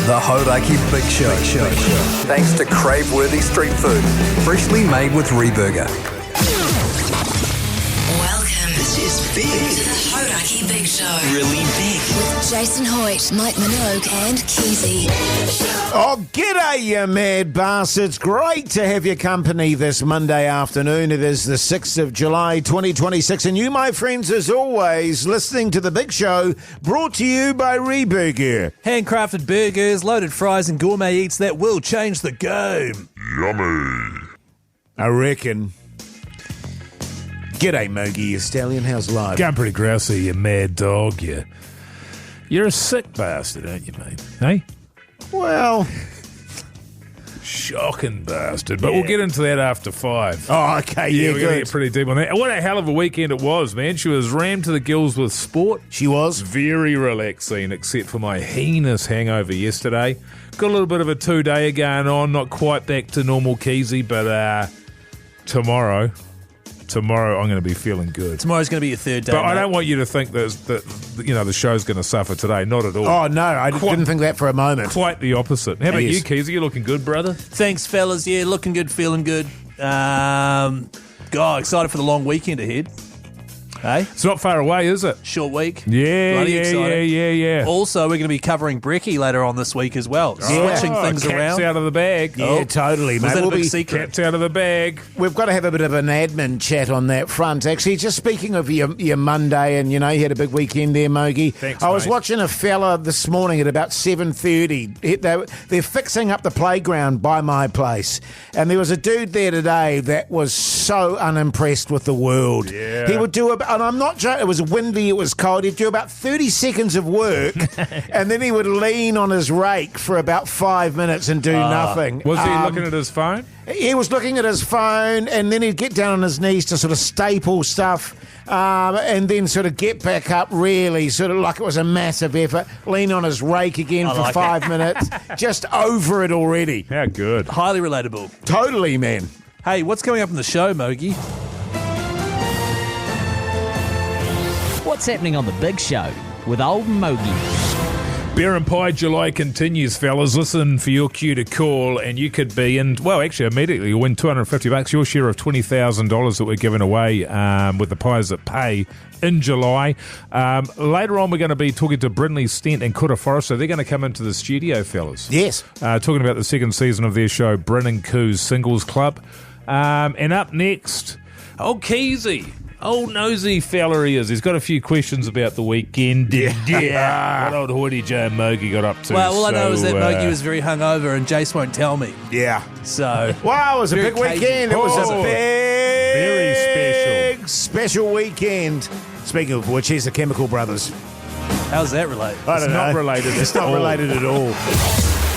The Hauraki Big Show. Thanks to crave-worthy street food, freshly made with Reburger. Welcome. This is big. To the Hauraki Big Show. Really big. With Jason Hoyte, Minogue and Keyzie. Oh, g'day, you mad bastards. Great to have your company this Monday afternoon. It is the 6th of July, 2026. And you, my friends, as always, listening to The Big Show, brought to you by Reburger. Handcrafted burgers, loaded fries and gourmet eats that will change the game. Yummy. I reckon. G'day, Mogie, you stallion. How's life? Going pretty grousey, you mad dog. You're a sick bastard, aren't you, mate? Hey? Well, shocking bastard. But we'll get into that after 5. Oh, okay, yeah, we're going to good. get pretty deep on that. What a hell of a weekend it was, man. She was rammed to the gills with sport. She was. Very relaxing, except for my heinous hangover yesterday. Got a little bit of a 2-day going on, not quite back to normal Keyzie, but tomorrow I'm going to be feeling good. Tomorrow's going to be your third day. But I mate. don't want you to think that the show's going to suffer today. Not at all. Oh, no, I didn't think that for a moment. Quite the opposite. How about Yes. you, Keyzie? You looking good, brother? Thanks, fellas. Yeah, looking good, feeling good. God, excited for the long weekend ahead. Hey? It's not far away, is it? Short week. Yeah, Bloody exciting. yeah. Also, we're going to be covering Brekkie later on this week as well. Switching things cat's around. out of the bag. Yeah, totally, mate. Was that a We'll big be- secret? Cat's out of the bag. We've got to have a bit of an admin chat on that front. Actually, just speaking of your Monday, and you had a big weekend there, Mogie. Thanks, I was mate. watching a fella this morning at about 7:30. They're fixing up the playground by my place, and there was a dude there today that was so unimpressed with the world. Yeah. He would do and I'm not joking. It was windy, it was cold. He'd do about 30 seconds of work, and then he would lean on his rake for about 5 minutes and do nothing. Was he looking at his phone? He was looking at his phone, and then he'd get down on his knees to sort of staple stuff, and then sort of get back up really, sort of like it was a massive effort, lean on his rake again for like 5 minutes, just over it already. How good. Highly relatable. Totally, man. Hey, what's coming up in the show, Mogie? What's happening on The Big Show with old Mogie? Beer and Pie July continues, fellas. Listen for your cue to call, and you could be in, well, actually, immediately you'll win $250, your share of $20,000 that we're giving away with the Pies That Pay in July. Later on, we're going to be talking to Brynley, Stent and Kura, Forrester. They're going to come into the studio, fellas. Yes. Talking about the second season of their show, Bryn and Ku's Singles Club. And up next, old Keyzie. Old nosy fella he is. He's got a few questions about the weekend. Yeah. What old Hoyte J and Mogie got up to. Well, all I know is that Mogie was very hungover and Jase won't tell me. Yeah. So, Wow, it was a Very big weekend. It was a Oh, very very special weekend. Speaking of which, here's the Chemical Brothers. how's that relate? I don't know. not related It's at not all. related at all.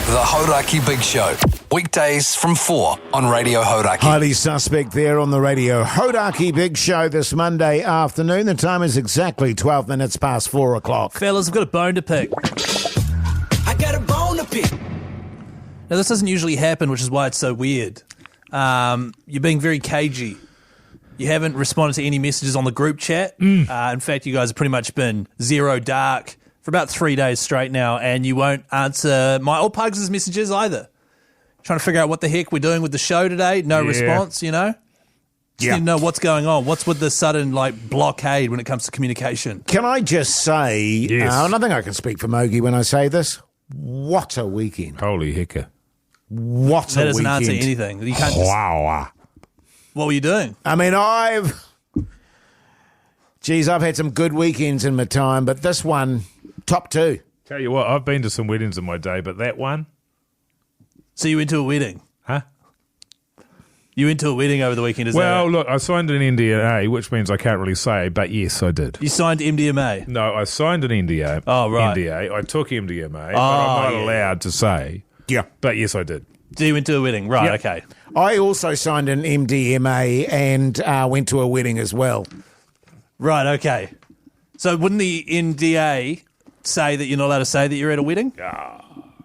The Hauraki Big Show. Weekdays from 4 on Radio Hauraki. Highly suspect there on the Radio Hauraki Big Show this Monday afternoon. The time is exactly 12 minutes past 4 o'clock. Fellas, I've got a bone to pick. I got a bone to pick. Now, this doesn't usually happen, which is why it's so weird. You're being very cagey. You haven't responded to any messages on the group chat. In fact, you guys have pretty much been zero dark for about 3 days straight now, and you won't answer my or Pugs' messages either. Trying to figure out what the heck we're doing with the show today. No response, Just need to know what's going on. What's with the sudden blockade when it comes to communication? Can I just say, Yes. and I think I can speak for Mogie when I say this, what a weekend. Holy hecker. What That a doesn't weekend. answer anything. You can't just, Wow. what were you doing? I mean, I've had some good weekends in my time, but this one, top 2. Tell you what, I've been to some weddings in my day, but that one, So you went to a wedding? huh? You went to a wedding over the weekend, is that Well, it? look, I signed an NDA, which means I can't really say, but yes, I did. You signed MDMA? No, I signed an NDA. Oh, right. NDA. I took MDMA, but I'm not allowed to say. Yeah. But yes, I did. So you went to a wedding? Right, Yep. okay. I also signed an MDMA and went to a wedding as well. Right, okay. So wouldn't the NDA say that you're not allowed to say that you're at a wedding?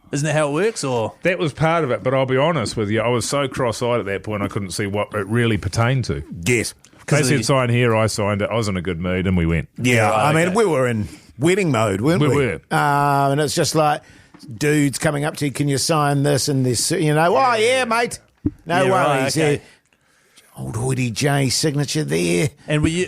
Isn't that how it works, or? That was part of it, but I'll be honest with you, I was so cross-eyed at that point I couldn't see what it really pertained to. Yes. They of said the- sign here, I signed it, I was in a good mood, and we went. Yeah, Right, I mean, okay. we were in wedding mode, weren't we? We were. And it's just like, dudes coming up to you, can you sign this and this? You know, oh, yeah, mate. No Yeah, right, worries. okay. Yeah. Old Hoyte J signature there. And were you?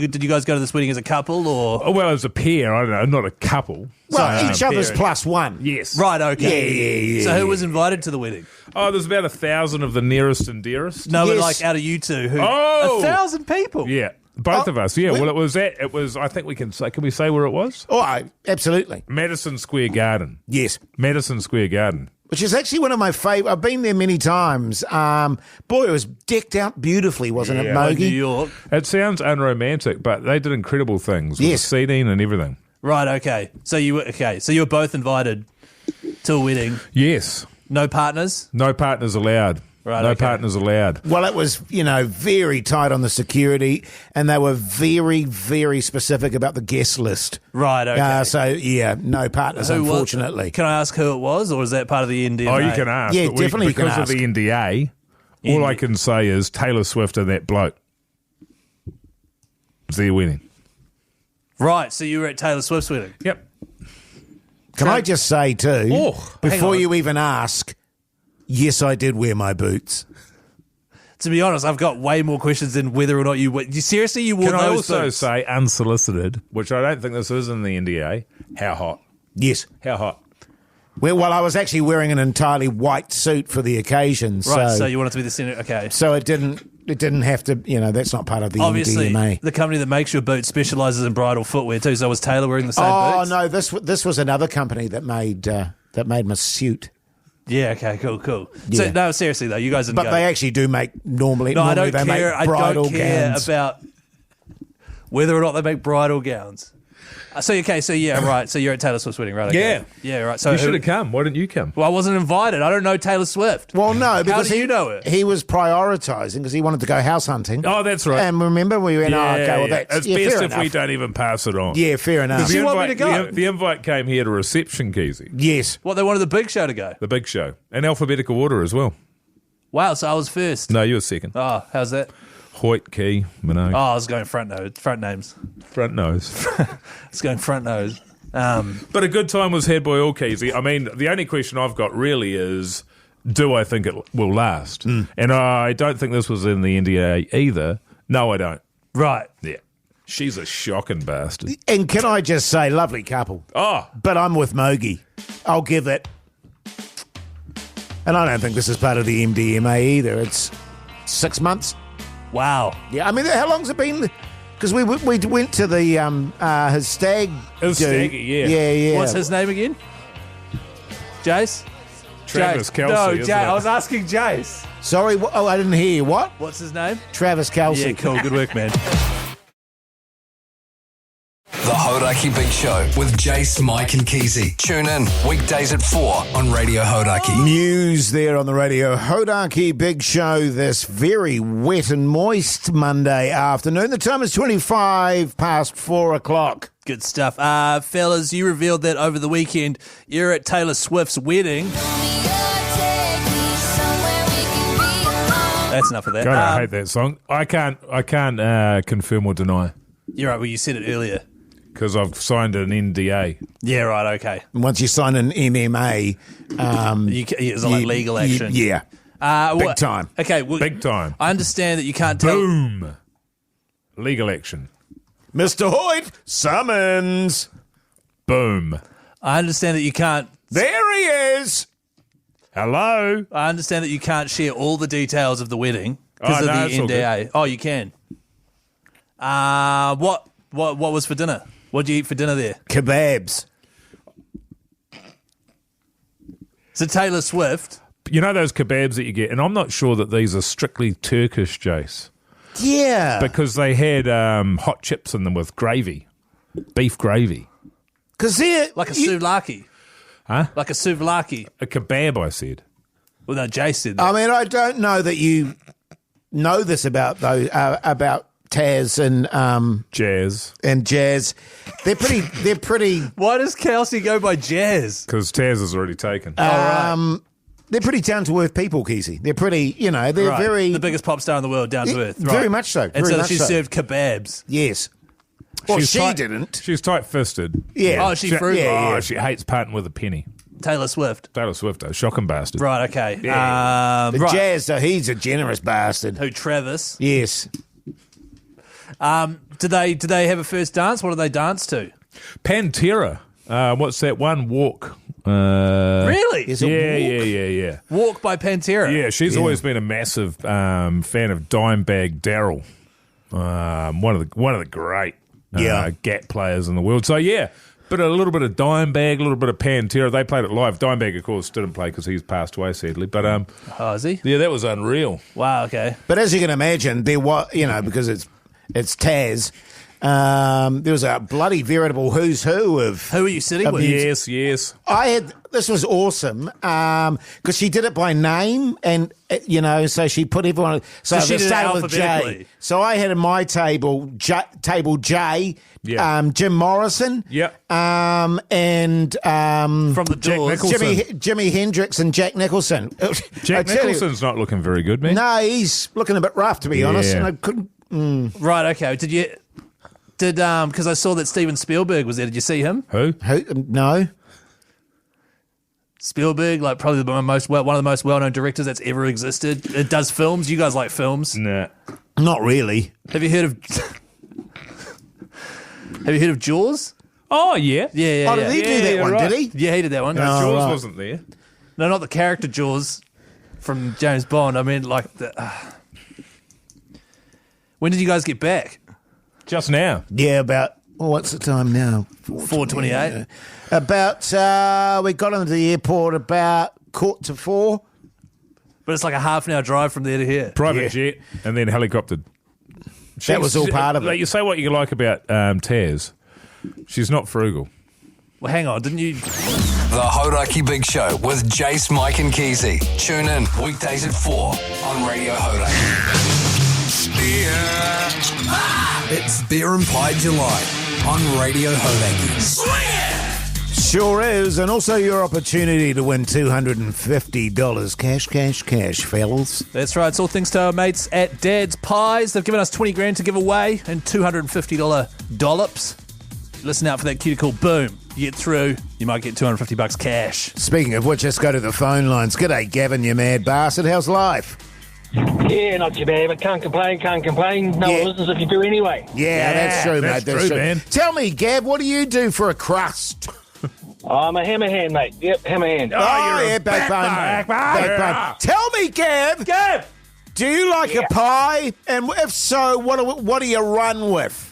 Did you guys go to this wedding as a couple or? Oh, well, as a pair, I don't know, not a couple. Well, each other's fair. plus one. Yes. Right. Okay. Yeah. So who was invited to the wedding? Oh, there's about 1,000 of the nearest and dearest. No, but Yes. like out of you two, who? Oh! 1,000 people. Yeah. Both Oh, of us, yeah. we- Well, it was, I think we can we say where it was? Oh, absolutely. Madison Square Garden. Yes. Madison Square Garden. Which is actually one of my favourite. I've been there many times. Boy, it was decked out beautifully, wasn't it, Yeah. New Mogie? York. It sounds unromantic, but they did incredible things with Yes. the seating and everything. Right. Okay. So you were both invited to a wedding. Yes. No partners. No partners allowed. Right, No okay. partners allowed. Well, it was, very tight on the security, and they were very, very specific about the guest list. Right. Okay. So, yeah, no partners, Who was- unfortunately. Can I ask who it was, or is that part of the NDA? Oh, you can ask. Yeah, but definitely you can because ask. of the NDA, all I can say is Taylor Swift and that bloke. It's their wedding. Right. So you were at Taylor Swift's wedding. Yep. Can I just say, too, Oh, hang before on. you even ask, yes, I did wear my boots. To be honest, I've got way more questions than whether or not you wore. Seriously, you wore Can I those also boots? say unsolicited, which I don't think this is in the NDA, how hot? Yes. How hot? Well, I was actually wearing an entirely white suit for the occasion, Right. so So you wanted to be the center. Okay. so it didn't have to. That's not part of the Obviously, NDMA. the company that makes your boots specialises in bridal footwear too. So was Taylor wearing the same Oh boots? no, this was another company that made my suit, Yeah. Okay. Cool. Yeah. So no, seriously though, you guys didn't but go. they actually do make normally. No, I normally don't they care. make I bridal don't care gowns. about whether or not they make bridal gowns. So yeah, right. So you're at Taylor Swift's wedding, right? Okay. Yeah, right. So You should have come. Why didn't you come? Well, I wasn't invited. I don't know Taylor Swift. Well, no, because do you know it? He was prioritising because he wanted to go house hunting. Oh, that's right. And remember, we went, okay, well, yeah. that's It's best fair if we enough. don't even pass it on. Yeah, fair enough. you want me to go? The invite came here to reception, Keyzie. Yes. What, they wanted the big show to go? The big show. In alphabetical order as well. Wow, so I was first. No, you were second. Oh, how's that? Hoyte, Key, Minogue. Oh, I was going front names. Front nose. I was going front nose. But a good time was had by all, Keyzie. I mean, the only question I've got really is, do I think it will last? And I don't think this was in the NDA either. No, I don't. Right. Yeah. She's a shocking bastard. And can I just say, lovely couple. Oh, But I'm with Mogie. I'll give it. And I don't think this is part of the MDMA either. It's 6 months. Wow. Yeah, I mean, how long's it been? Because we went to the his stag. His do. stag, yeah. Yeah. What's his name again? Jace? Travis Jace. Kelce, No, isn't Jace. it? I was asking Jace. Sorry. Oh, I didn't hear you. What? What's his name? Travis Kelce. Yeah, cool. Good work, man. The Hauraki Big Show with Jase, Mike and Keyzie. Tune in weekdays at 4 on Radio Hauraki. News there on the Radio Hauraki Big Show this very wet and moist Monday afternoon. The time is 25 past 4 o'clock. Good stuff. Fellas, you revealed that over the weekend you're at Taylor Swift's wedding. That's enough of that. God, I hate that song. I can't confirm or deny You're right. Well, you said it earlier. because I've signed an NDA. Yeah, right. Okay. And once you sign an MMA, It's like legal action. yeah. Big time. Okay. Well, Big time. I understand that you can't tell. Boom. Legal action. Mr. Hoyte, summons. Boom. I understand that you can't. There he is. Hello. I understand that you can't share all the details of the wedding because Oh, of no, the it's all NDA. Oh, you can. What was for dinner? What did you eat for dinner there? Kebabs. So Taylor Swift. You know those kebabs that you get, and I'm not sure that these are strictly Turkish, Jase, Yeah. because they had hot chips in them with gravy, beef gravy. Because they're Like a souvlaki. Huh? Like a souvlaki. A kebab, I said. Well, no, Jase said that. I mean, I don't know that you know this about those about Taz and Jazz, They're pretty. Why does Kelsey go by Jazz? because Taz is already taken. They're pretty down to earth people, Keyzie. They're pretty. They're Right. very The biggest pop star in the world, down to earth. Right. Very much so. And Very so much she so. served kebabs. Yes. Well, she didn't. She's tight-fisted. Yeah. Oh, she frugal. Yeah. She hates parting with a penny. Taylor Swift. Taylor Swift, a shocking bastard. Right, okay. The Right. Jazz, though, he's a generous bastard. Who, Travis? Yes. Did they have a first dance? What did they dance to? Pantera. What's that one? Walk. Really? Is it Walk? Yeah. Walk by Pantera. Yeah, she's always been a massive fan of Dimebag Darrell. One of the great Gap players in the world. So, yeah. But a little bit of Dimebag, a little bit of Pantera. They played it live. Dimebag, of course, didn't play because he's passed away, sadly. But Oh, is he? yeah, that was unreal. Wow, okay. But as you can imagine, there was, because it's Taz, there was a bloody veritable who's who of... Who are you sitting with? Yes. This was awesome because she did it by name and, so she put everyone... So she the did it start with alphabetically. J. So I had in my table, table J, Jim Morrison. Yep. And... From the Jack Doors. Nicholson. Jimi Hendrix and Jack Nicholson. Jack Nicholson's not looking very good, man. No, he's looking a bit rough, to be honest. Yeah. And I couldn't... Right, okay. Because I saw that Steven Spielberg was there. Did you see him? Who? No. Spielberg, like probably one of the most well-known directors that's ever existed. It does films. You guys like films? Nah. Not really. Have you heard of Jaws? Oh, yeah. Yeah. Oh, did he do that yeah, one, right. did he? Yeah, he did that one. No, Jaws right. wasn't there. No, not the character Jaws from James Bond. I mean, like the. When did you guys get back? Just now. Yeah, about... what's the time now? 4:28. About... we got into the airport about 4:45. But it's like a half an hour drive from there to here. Private jet and then helicoptered. That was all part of it. Like, you say what you like about Taz. She's not frugal. Well, hang on, didn't you? The Hauraki Big Show with Jase, Mike and Keyzie. Tune in weekdays at 4 on Radio Hauraki. It's Beer and Pie July on Radio Hauraki. Sure is, and also your opportunity to win $250 cash, fellas. That's right. It's all thanks to our mates at Dad's Pies. They've given us 20 grand to give away and $250 dollops. Listen out for that cuticle. Boom. You get through, you might get $250 cash. Speaking of which, let's go to the phone lines. G'day, Gavin, you mad bastard. How's life? Yeah, not too bad, but can't complain. No one listens if you do anyway. Yeah, that's true, mate. That's true, man. Tell me, Gav, what do you do for a crust? I'm a hammer hand, mate. Yep, hammer hand. you're a backbone. Tell me, Gav, do you like a pie? And if so, what do you run with?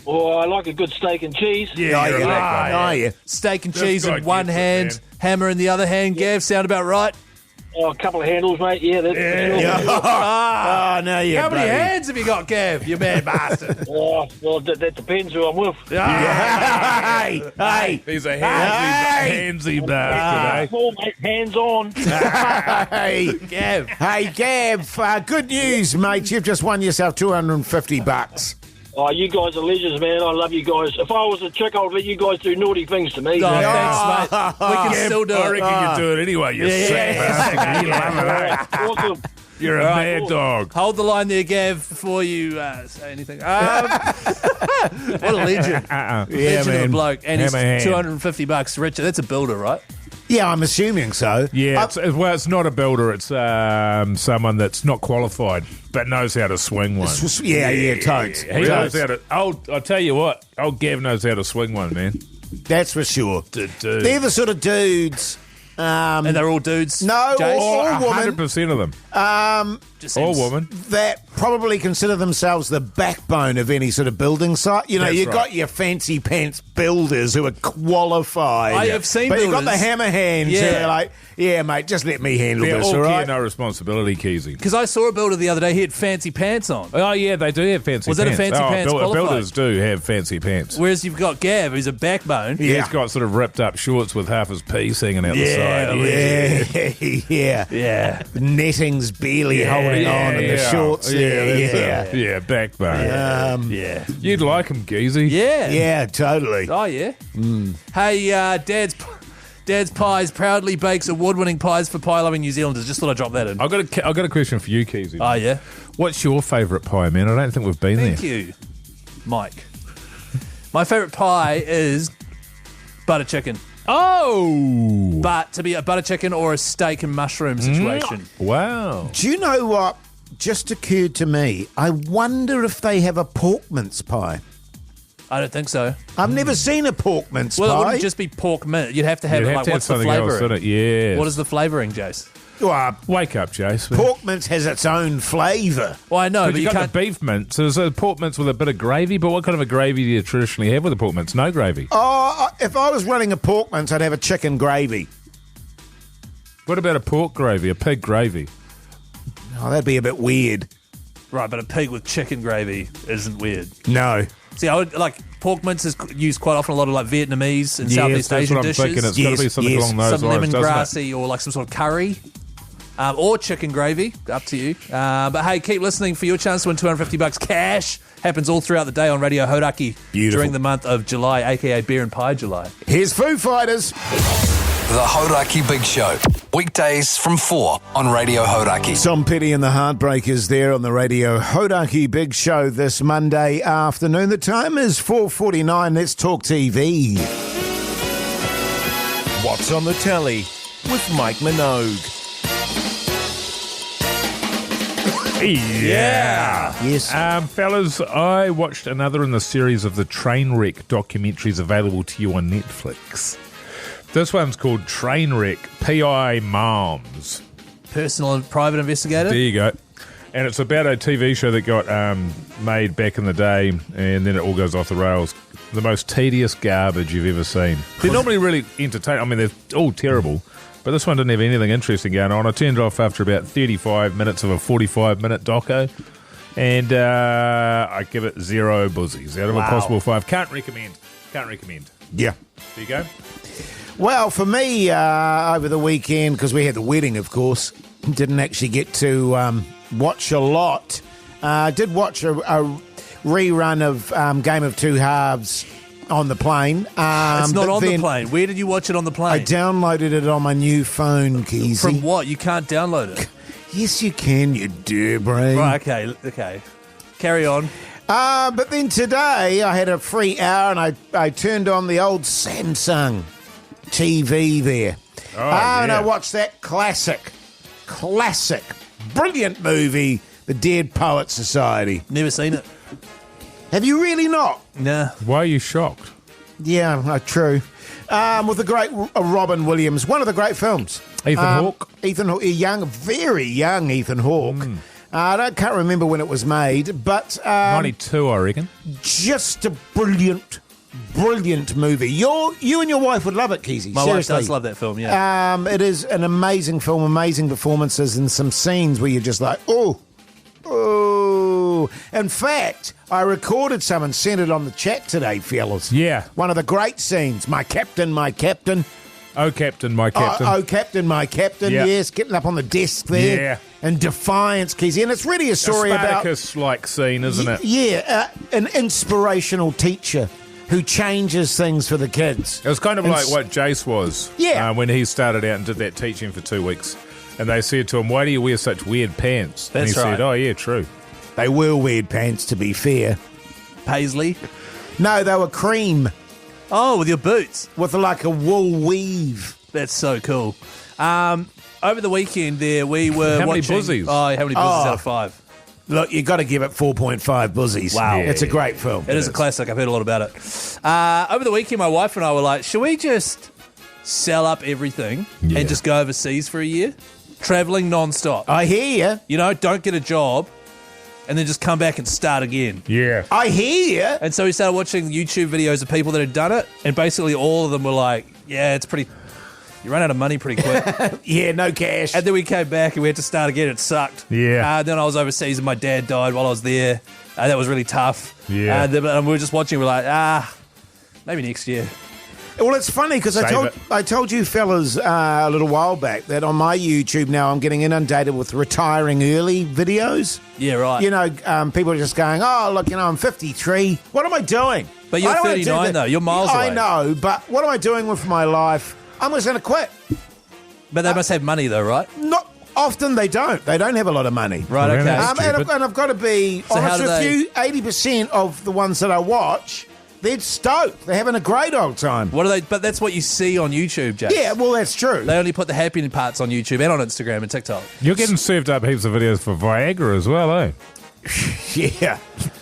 Oh, I like a good steak and cheese. Yeah. Steak and This cheese guy in one gets it, hand, man. hammer in the other hand. Gav, sound about right? Oh, a couple of handles, mate. Yeah, that's for sure. Oh, no, you How many bloody- hands have you got, Gav? You mad bastard. Oh, well, that depends who I'm with. Hey. He's a handsy bastard, Full, mate. Hands on. Hey, Gav. Hey, Gav, good news, mate. You've just won yourself $250. Oh, you guys are legends, man. I love you guys. If I was a chick, I'd let you guys do naughty things to me. Oh, thanks, mate. We can still do I it. reckon you do it anyway, you sick bastard. You love it. Awesome. You're a mad dog. Hold the line there, Gav, before you say anything. What a legend. Legend of a bloke. And he's Hammer hand. $250. Richard, that's a builder, right? Yeah, I'm assuming so. Yeah, it's not a builder. It's someone that's not qualified but knows how to swing one. Totes. He knows how to. I'll tell you what. Old Gav knows how to swing one, man. That's for sure. Dude. They're the sort of dudes. And they're all dudes. No, Jase? all women 100% of them. Just All seems- woman. that probably consider themselves the backbone of any sort of building site. You know, That's you've right. got your fancy pants builders who are qualified. I have seen but you've got the builders. hammer hands who Yeah. are like, yeah, mate, just let me handle They're this, all all care, right? no responsibility, Keyzie. Because I saw a builder the other day, he had fancy pants on. Oh, yeah, they do have fancy Was that a pants. fancy pants qualified? Builders do have fancy pants. Whereas you've got Gav, who's a backbone. Yeah. He's got sort of ripped up shorts with half his piece hanging out the side. Yeah. Netting's barely holding on in the shorts there. Yeah, backbone. Yeah. You'd like him, Keyzie. Yeah. Yeah, totally. Oh, yeah. Hey, Dad's Pies proudly bakes award-winning pies for pie-loving New Zealanders. Just thought I'd drop that in. I got a question for you, Keyzie. Oh, yeah? What's your favourite pie, man? I don't think we've been Thank there. you, Mike. My favourite pie is butter chicken. Oh! But to be a butter chicken or a steak and mushroom situation. Wow. Do you know what just occurred to me? I wonder if they have a pork mince pie. I don't think so. I've never seen a pork mince Well, pie. it wouldn't just be pork mince. You'd have to have You'd it have like, to have what's the something else in flavouring? it, yeah. What is the flavouring, Jase? Well, Wake up, Jace. pork mince has its own flavour. Well, I know, But but you you got can't... the beef mince. There's a pork mince with a bit of gravy, but what kind of a gravy do you traditionally have with a pork mince? No gravy. Oh, if I was running a pork mince, I'd have a chicken gravy. What about a pork gravy, a pig gravy? Oh, that'd be a bit weird. Right, but a pig with chicken gravy isn't weird. No. See, I would like pork mince is used quite often a lot of like Vietnamese and Yes, Southeast that's Asian what I'm dishes. thinking. It's got to be Yes, something yes. along those Some lines, doesn't it? lemongrassy or like some sort of curry. Or chicken gravy, up to you. But hey, keep listening for your chance to win $250 cash. Happens all throughout the day on Radio Hauraki Beautiful. during the month of July, aka Beer and Pie July. Here's Foo Fighters. The Hauraki Big Show. Weekdays from 4 on Radio Hauraki. Tom Petty and the Heartbreakers there on the Radio Hauraki Big Show this Monday afternoon. The time is 4:49. Let's talk TV. What's on the telly with Mike Minogue? Yeah. Yes. Fellas, I watched another in the series of the Trainwreck documentaries available to you on Netflix. This one's called Trainwreck P.I. Moms. Personal and private investigator. There you go. And it's about a TV show that got made back in the day, and then it all goes off the rails. The most tedious garbage you've ever seen. They're normally really entertaining. I mean, they're all terrible, but this one didn't have anything interesting going on. I turned it off after about 35 minutes of a 45-minute doco, and I give it 0 buzzies out of a possible 5. Can't recommend. Yeah. There you go. Well, for me, over the weekend, because we had the wedding, of course, didn't actually get to watch a lot. Did watch a rerun of Game of Two Halves on the plane. It's not on the plane. Where did you watch it on the plane? I downloaded it on my new phone, Keyzie. From what? You can't download it. Yes, you can, you dear brain. Right, okay. Carry on. But then today, I had a free hour, and I turned on the old Samsung TV there. And I watched that classic, brilliant movie, The Dead Poets Society. Never seen it. Have you really not? Nah. Why are you shocked? Yeah, true. With the great Robin Williams, one of the great films. Ethan Hawke? Ethan Hawke, very young Ethan Hawke. I can't remember when it was made, but 92, I reckon. just a brilliant movie. You and your wife would love it, Keyzie. My Seriously. wife does love that film, yeah. It is an amazing film, amazing performances, and some scenes where you're just like, oh. In fact, I recorded some and sent it on the chat today, fellas. Yeah. One of the great scenes. My captain. Oh, Captain, my Captain. Oh, captain, my captain. Yeah. Yes, getting up on the desk there. Yeah. And defiance, Keyzie. And it's really a story a about... Spartacus-like scene, isn't it? Yeah, an inspirational teacher who changes things for the kids. It was kind of like what Jase was when he started out and did that teaching for 2 weeks. And they said to him, why do you wear such weird pants? And That's he right. said, oh, yeah, true. They were weird pants, to be fair. Paisley. No, they were cream Oh, with your boots. with like a wool weave. That's so cool. Over the weekend there, we were How many watching... buzzies? Oh, how many buzzies out of 5? Look, you got to give it 4.5 buzzies. Wow. It's a great film. It is a classic. I've heard a lot about it. Over the weekend, my wife and I were like, should we just sell up everything and just go overseas for a year? Traveling non-stop. I hear you. You know, don't get a job and then just come back and start again. Yeah. I hear you. And so we started watching YouTube videos of people that had done it, and basically all of them were like, yeah, it's pretty... You run out of money pretty quick. Yeah, no cash. And then we came back and we had to start again. It sucked. Yeah. Then I was overseas and my dad died while I was there. That was really tough. Yeah. And we were just watching. We're like, maybe next year. Well, it's funny because I told you fellas a little while back that on my YouTube now I'm getting inundated with retiring early videos. Yeah, right. You know, people are just going, oh, look, you know, I'm 53. What am I doing? But you're I don't wanna do 39 that. though. You're miles away. I know, but what am I doing with my life? I'm just going to quit. But they must have money though, right? Not often they don't. They don't have a lot of money. Right, okay. That's And stupid. I've got to be So how honest do with you, 80% of the ones that I watch They're stoked. They're having a great old time. What are they? But that's what you see on YouTube, Jase. Yeah, well, that's true. They only put the happy parts on YouTube and on Instagram and TikTok. You're getting served up heaps of videos for Viagra as well, eh? Yeah.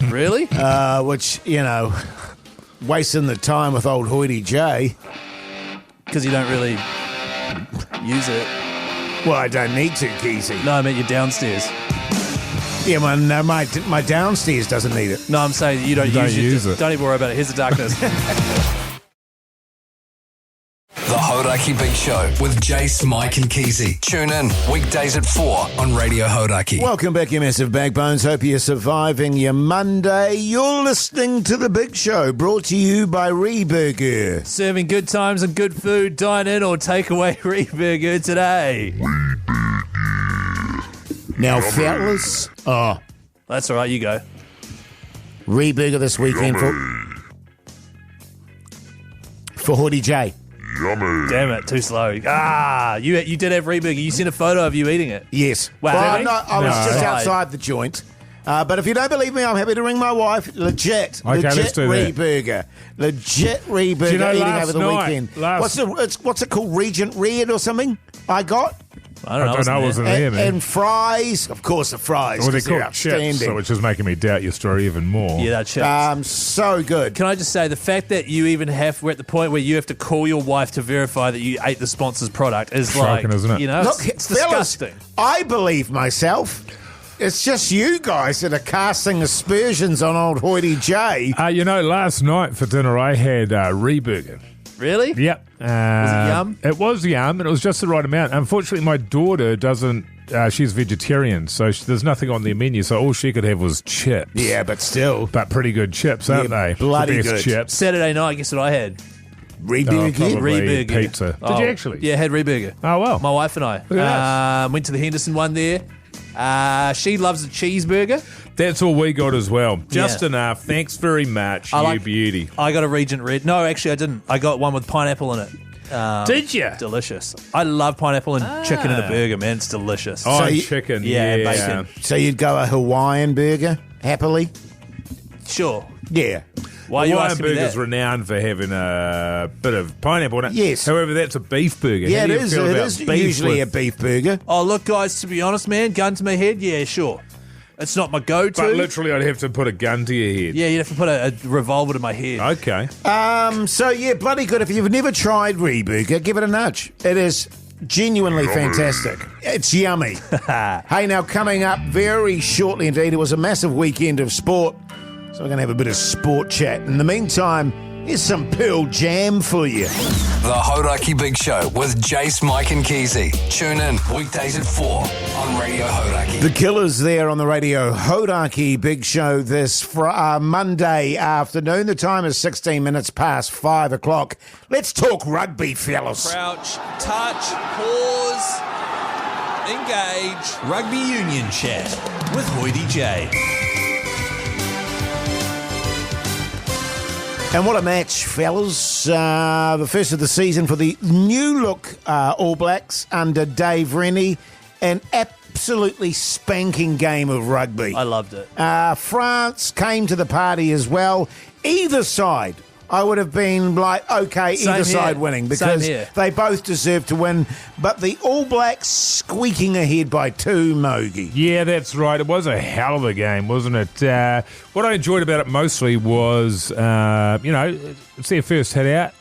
Really? Which, wasting the time with old Hoyte J. Because you don't really use it. Well, I don't need to, Keyzie. No, I meant you're downstairs. Yeah, my downstairs doesn't need it. No, I'm saying you don't use it. Don't even worry about it. Here's the darkness. The Hauraki Big Show with Jase, Mike and Keyzie. Tune in weekdays at 4 on Radio Hauraki. Welcome back, you massive backbones. Hope you're surviving your Monday. You're listening to The Big Show, brought to you by Reburger. Serving good times and good food. Dine in or take away Reburger today. Now, fellas. Oh, that's all right. You go. Reburger this weekend for Hoyte J. Damn it, too slow. You did have Reburger. You sent a photo of you eating it. Yes. Wow. Well, Really? no, I was just outside the joint. But if you don't believe me, I'm happy to ring my wife. Legit let's do that. Reburger. Legit Reburger eating over the weekend. What's it called? Regent Red or something? I got? I don't know. I wasn't there, man. And fries. Of course, the fries. Well, they're they're called chips, outstanding. which is making me doubt your story even more. Yeah, that chips. So good. Can I just say, the fact that you even we're at the point where you have to call your wife to verify that you ate the sponsor's product is Shocking, like, isn't it? Look, it's fellas, disgusting. I believe myself. It's just you guys that are casting aspersions on old Hoyte J. Last night for dinner I had Reburger. Really? Yep. Was it yum? It was yum, and it was just the right amount. Unfortunately, my daughter doesn't. She's vegetarian, so there's nothing on their menu. So all she could have was chips. Yeah, but still. But pretty good chips, aren't they? bloody the best good. chips. Saturday night, guess what I had? Reburger? Probably Reburger. pizza. Did you actually? Yeah, had Reburger. Oh, well. My wife and I. Look at Went to the Henderson one there. She loves a cheeseburger. That's all we got as well. Just Yeah. enough. Thanks very much, you beauty. I got a Regent Red. No, actually, I didn't. I got one with pineapple in it. Did you? Delicious. I love pineapple and chicken in a burger, man. It's delicious. Oh, So chicken. yeah, Yeah, bacon. So you'd go a Hawaiian burger, happily? Sure. Yeah. Why are you Hawaiian asking me burger's that? renowned for having a bit of pineapple in it. Yes. However, that's a beef burger. Yeah, How it do you is. feel It about is beef usually a with- beef burger. Oh, look, guys, to be honest, man, gun to my head, yeah, sure. It's not my go-to. But literally, I'd have to put a gun to your head. Yeah, you'd have to put a revolver to my head. Okay. So, yeah, bloody good. If you've never tried Reburger, give it a nudge. It is genuinely fantastic. It's yummy. Hey, now, coming up very shortly indeed, it was a massive weekend of sport, so we're going to have a bit of sport chat. In the meantime, here's some Pearl Jam for you. The Hauraki Big Show with Jase, Mike and Keyzie. Tune in weekdays at 4 on Radio Hauraki. The Killers there on the Radio Hauraki Big Show this Monday afternoon. The time is 16 minutes past 5 o'clock. Let's talk rugby, fellas. Crouch, touch, pause, engage. Rugby Union Chat with Hoyte J. And what a match, fellas. The first of the season for the new-look All Blacks under Dave Rennie. An absolutely spanking game of rugby. I loved it. France came to the party as well. Either side, I would have been like, okay, Same either here. side winning because Same here. they both deserve to win. But the All Blacks squeaking ahead by 2 Mogie. Yeah, that's right. It was a hell of a game, wasn't it? What I enjoyed about it mostly was, it's their first hit out,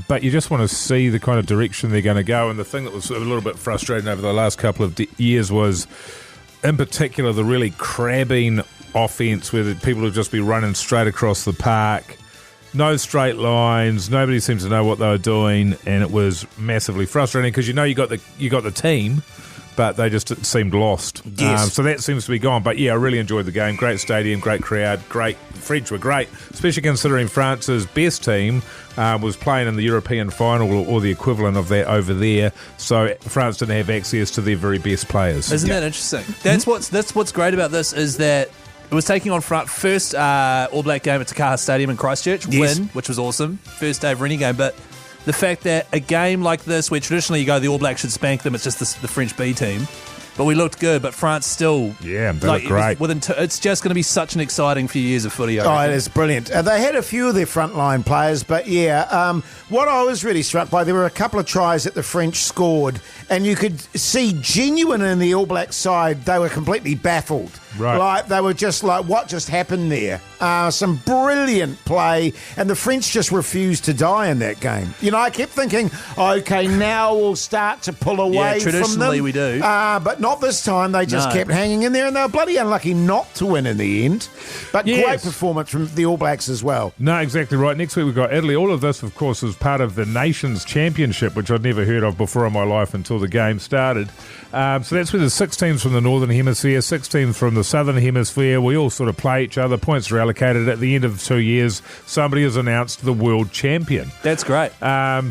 but you just want to see the kind of direction they're going to go. And the thing that was a little bit frustrating over the last couple of years was, in particular, the really crabbing offence where people would just be running straight across the park. No straight lines. Nobody seems to know what they were doing, and it was massively frustrating because you got the team, but they just seemed lost. Yes. So that seems to be gone. But yeah, I really enjoyed the game. Great stadium, great crowd, great. French were great, especially considering France's best team was playing in the European final or the equivalent of that over there. So France didn't have access to their very best players. Isn't that interesting? That's what's great about this is that it was taking on first All Black game at Takaha Stadium in Christchurch, Yes. win, which was awesome. First Dave Rennie game, but the fact that a game like this, where traditionally you go, the All Blacks should spank them, it's just the French B team, But we looked good, but France still... Yeah, they look great. It's just going to be such an exciting few years of footy. It is brilliant. They had a few of their frontline players, but what I was really struck by, there were a couple of tries that the French scored, and you could see genuine in the All Black side, they were completely baffled. Right. Like, they were just like, what just happened there? Some brilliant play, and the French just refused to die in that game. You know, I kept thinking, okay, now we'll start to pull away from them. Traditionally we do. But not this time. They just kept hanging in there, and they were bloody unlucky not to win in the end. But great performance from the All Blacks as well. No, exactly right. Next week we've got Italy. All of this, of course, is part of the Nations Championship, which I'd never heard of before in my life until the game started. So that's where there's 6 teams from the Northern Hemisphere, 6 teams from the Southern Hemisphere. We all sort of play each other. Points are allocated. At the end of 2 years, somebody is announced the world champion. That's great.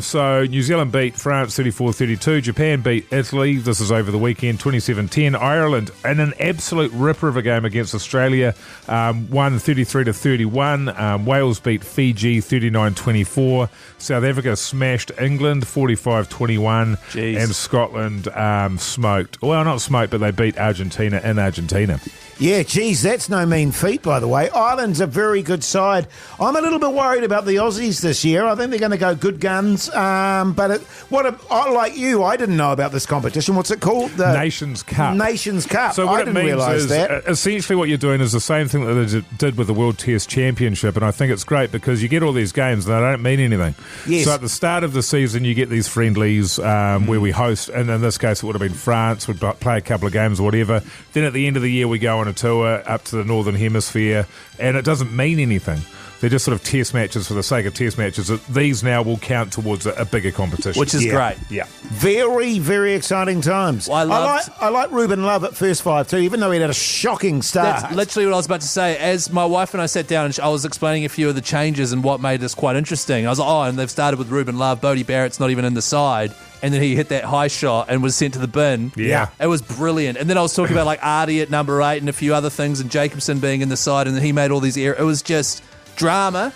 So New Zealand beat France 34-32. Japan beat Italy. This is over the weekend, 27-10. Ireland, in an absolute ripper of a game against Australia, won 33-31. Wales beat Fiji 39-24. South Africa smashed England 45-21. And Scotland smoked. Well, not smoked, but they beat Argentina in Argentina. Yeah, geez, that's no mean feat, by the way. Ireland's a very good side. I'm a little bit worried about the Aussies this year. I think they're going to go good guns. Like you, I didn't know about this competition. What's it called? The Nations Cup. Nations Cup. So what I it didn't means realise is, that. Essentially what you're doing is the same thing that they did with the World Test Championship, and I think it's great because you get all these games and they don't mean anything. Yes. So at the start of the season, you get these friendlies where we host, and in this case it would have been France, would play a couple of games or whatever. Then at the end of the year, we go on a tour up to the Northern Hemisphere, and it doesn't mean anything. They're just sort of test matches for the sake of test matches. These now will count towards a bigger competition. Which is great. Yeah. Very, very exciting times. I like Ruben Love at first 5 too, even though he had a shocking start. That's literally what I was about to say. As my wife and I sat down and I was explaining a few of the changes and what made this quite interesting. I was like, and they've started with Ruben Love. Bodie Barrett's not even in the side. And then he hit that high shot and was sent to the bin. Yeah. It was brilliant. And then I was talking about like Artie at number 8 and a few other things and Jacobson being in the side, and then he made all these errors. It was just drama.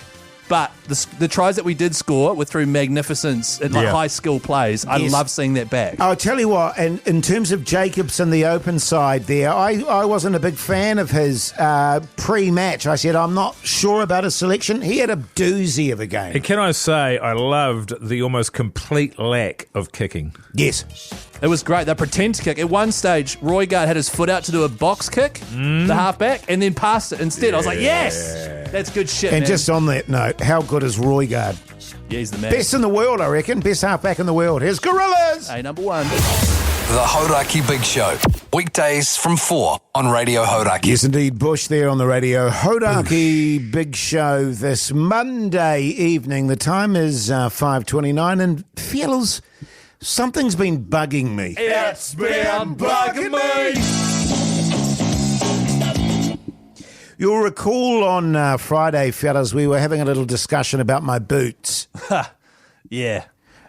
But the tries that we did score were through magnificence and high skill plays. I love seeing that back. I'll tell you what, and in terms of Jacobson, the open side there, I wasn't a big fan of his pre-match. I said, I'm not sure about his selection. He had a doozy of a game. And can I say, I loved the almost complete lack of kicking. Yes. It was great. They pretend to kick. At one stage, Roygaard had his foot out to do a box kick, the halfback, and then passed it instead. I was like, yes! That's good shit, And man. just on that note, how good is Roygaard? Yeah, he's the man. Best in the world, I reckon. Best halfback in the world. Here's Gorillas! Hey, number 1. The Hauraki Big Show. Weekdays from 4 on Radio Hauraki. Yes, indeed. Bush there on the Radio Hauraki Big Show this Monday evening. The time is 5:29, and fellas, something's been bugging me. It's been bugging me. You'll recall on Friday, fellas, we were having a little discussion about my boots. Yeah.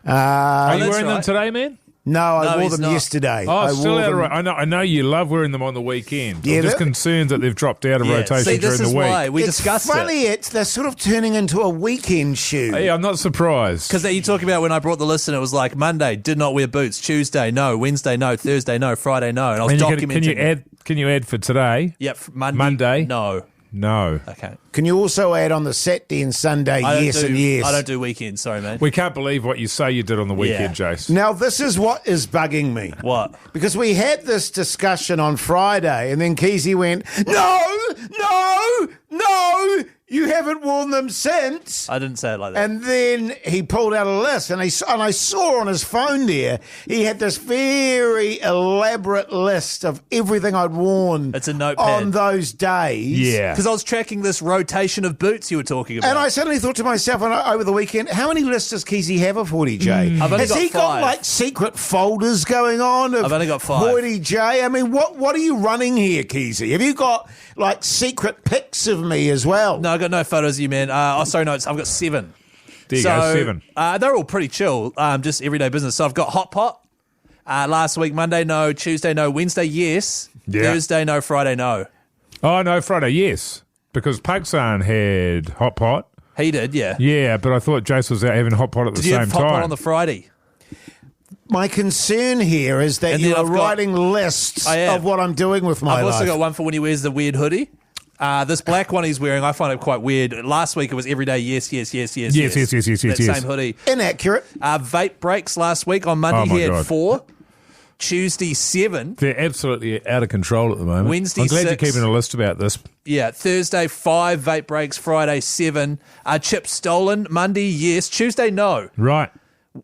Are you that's wearing them right. today, man? No, I wore he's them not. yesterday. Oh, I still wore out of them. I know you love wearing them on the weekend. Yeah, I'm just that- concerned that they've dropped out of rotation See, during this is the week. why we It's discussed funny, it. they're sort of turning into a weekend shoe. Hey, I'm not surprised. Because you talk about when I brought the list and it was like Monday, did not wear boots. Tuesday, no. Wednesday, no. Thursday, no. Friday, no. And I was And documenting. can you add for today? Yep. Monday. Monday? No. No. Okay. Can you also add on the Saturday and Sunday, yes and yes? I don't do weekends. Sorry, man. We can't believe what you say you did on the weekend, Jase. Now, this is what is bugging me. What? Because we had this discussion on Friday, and then Keyzie went, no, you haven't worn them since. I didn't say it like that. And then he pulled out a list, and I saw on his phone there, he had this very elaborate list of everything I'd worn It's a notepad. on those days. Yeah. Because I was tracking this rotation of boots you were talking about. And I suddenly thought to myself over the weekend, how many lists does Keyzie have of Hoyte J? I've only Has got he got 5. like secret folders going on of I've only got 5. Hoyte J? I mean, what are you running here, Keyzie? Have you got like secret pics of me as well? No, I got no photos of you, man. Sorry, no, I've got 7. There you go, 7. They're all pretty chill, just everyday business. So I've got Hot Pot. Last week, Monday, no. Tuesday, no. Wednesday, yes. Yeah. Thursday, no. Friday, no. Oh, no, Friday, yes. Because Pugsan had Hot Pot. He did, yeah. Yeah, but I thought Jase was out having Hot Pot at the Did you same have Hot time. Pot on the Friday? my concern here is that And you then are I've got- writing lists I am. of what I'm doing with my I've life. also got one for when he wears the weird hoodie. This black one he's wearing, I find it quite weird. Last week it was every day, yes. Yes. That same hoodie. Inaccurate. Vape breaks last week. On Monday Oh, my he had God. 4. Tuesday 7. They're absolutely out of control at the moment. Wednesday, I'm glad 6. you're keeping a list about this. Yeah, Thursday 5 vape breaks. Friday 7. Chips stolen. Monday, yes. Tuesday, no. Right.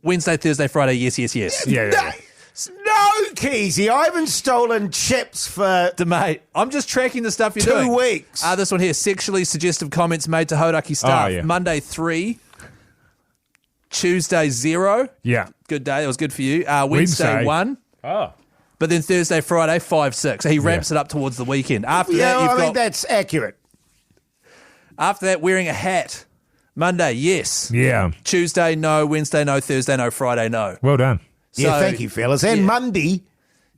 Wednesday, Thursday, Friday, yes. Yeah. No, Keyzie, I haven't stolen chips for... Mate, I'm just tracking the stuff you're 2 doing. weeks. This one here, sexually suggestive comments made to Hauraki staff. Oh, yeah. Monday 3. Tuesday 0. Yeah. Good day. That was good for you. Wednesday 1. Oh. But then Thursday, Friday, 5, 6. He ramps it up towards the weekend. After Yeah, that, you've I got... think that's accurate. After that, wearing a hat. Monday, yes. Yeah. Tuesday, no. Wednesday, no. Thursday, no. Friday, no. Well done. Yeah, So- thank you, fellas. And Yeah. Monday,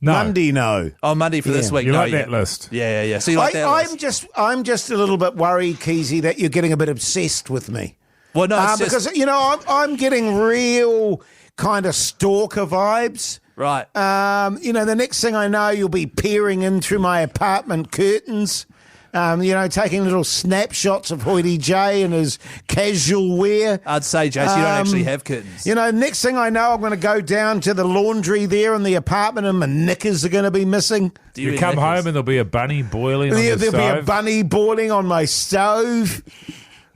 No. no. Oh, Monday for this Yeah. week. You no, like yeah. that list? Yeah. So you like that list? I'm just a little bit worried, Keyzie, that you're getting a bit obsessed with me. Well, no, it's just... Because, you know, I'm getting real kind of stalker vibes. Right. You know, the next thing I know, you'll be peering in through my apartment curtains, you know, taking little snapshots of Hoyte J and his casual wear. I'd say, Jase, you don't actually have curtains. You know, next thing I know, I'm going to go down to the laundry there in the apartment and my knickers are going to be missing. Do You wear come knickers? home and there'll be a bunny boiling on There'll the be a stove. bunny boiling on my stove.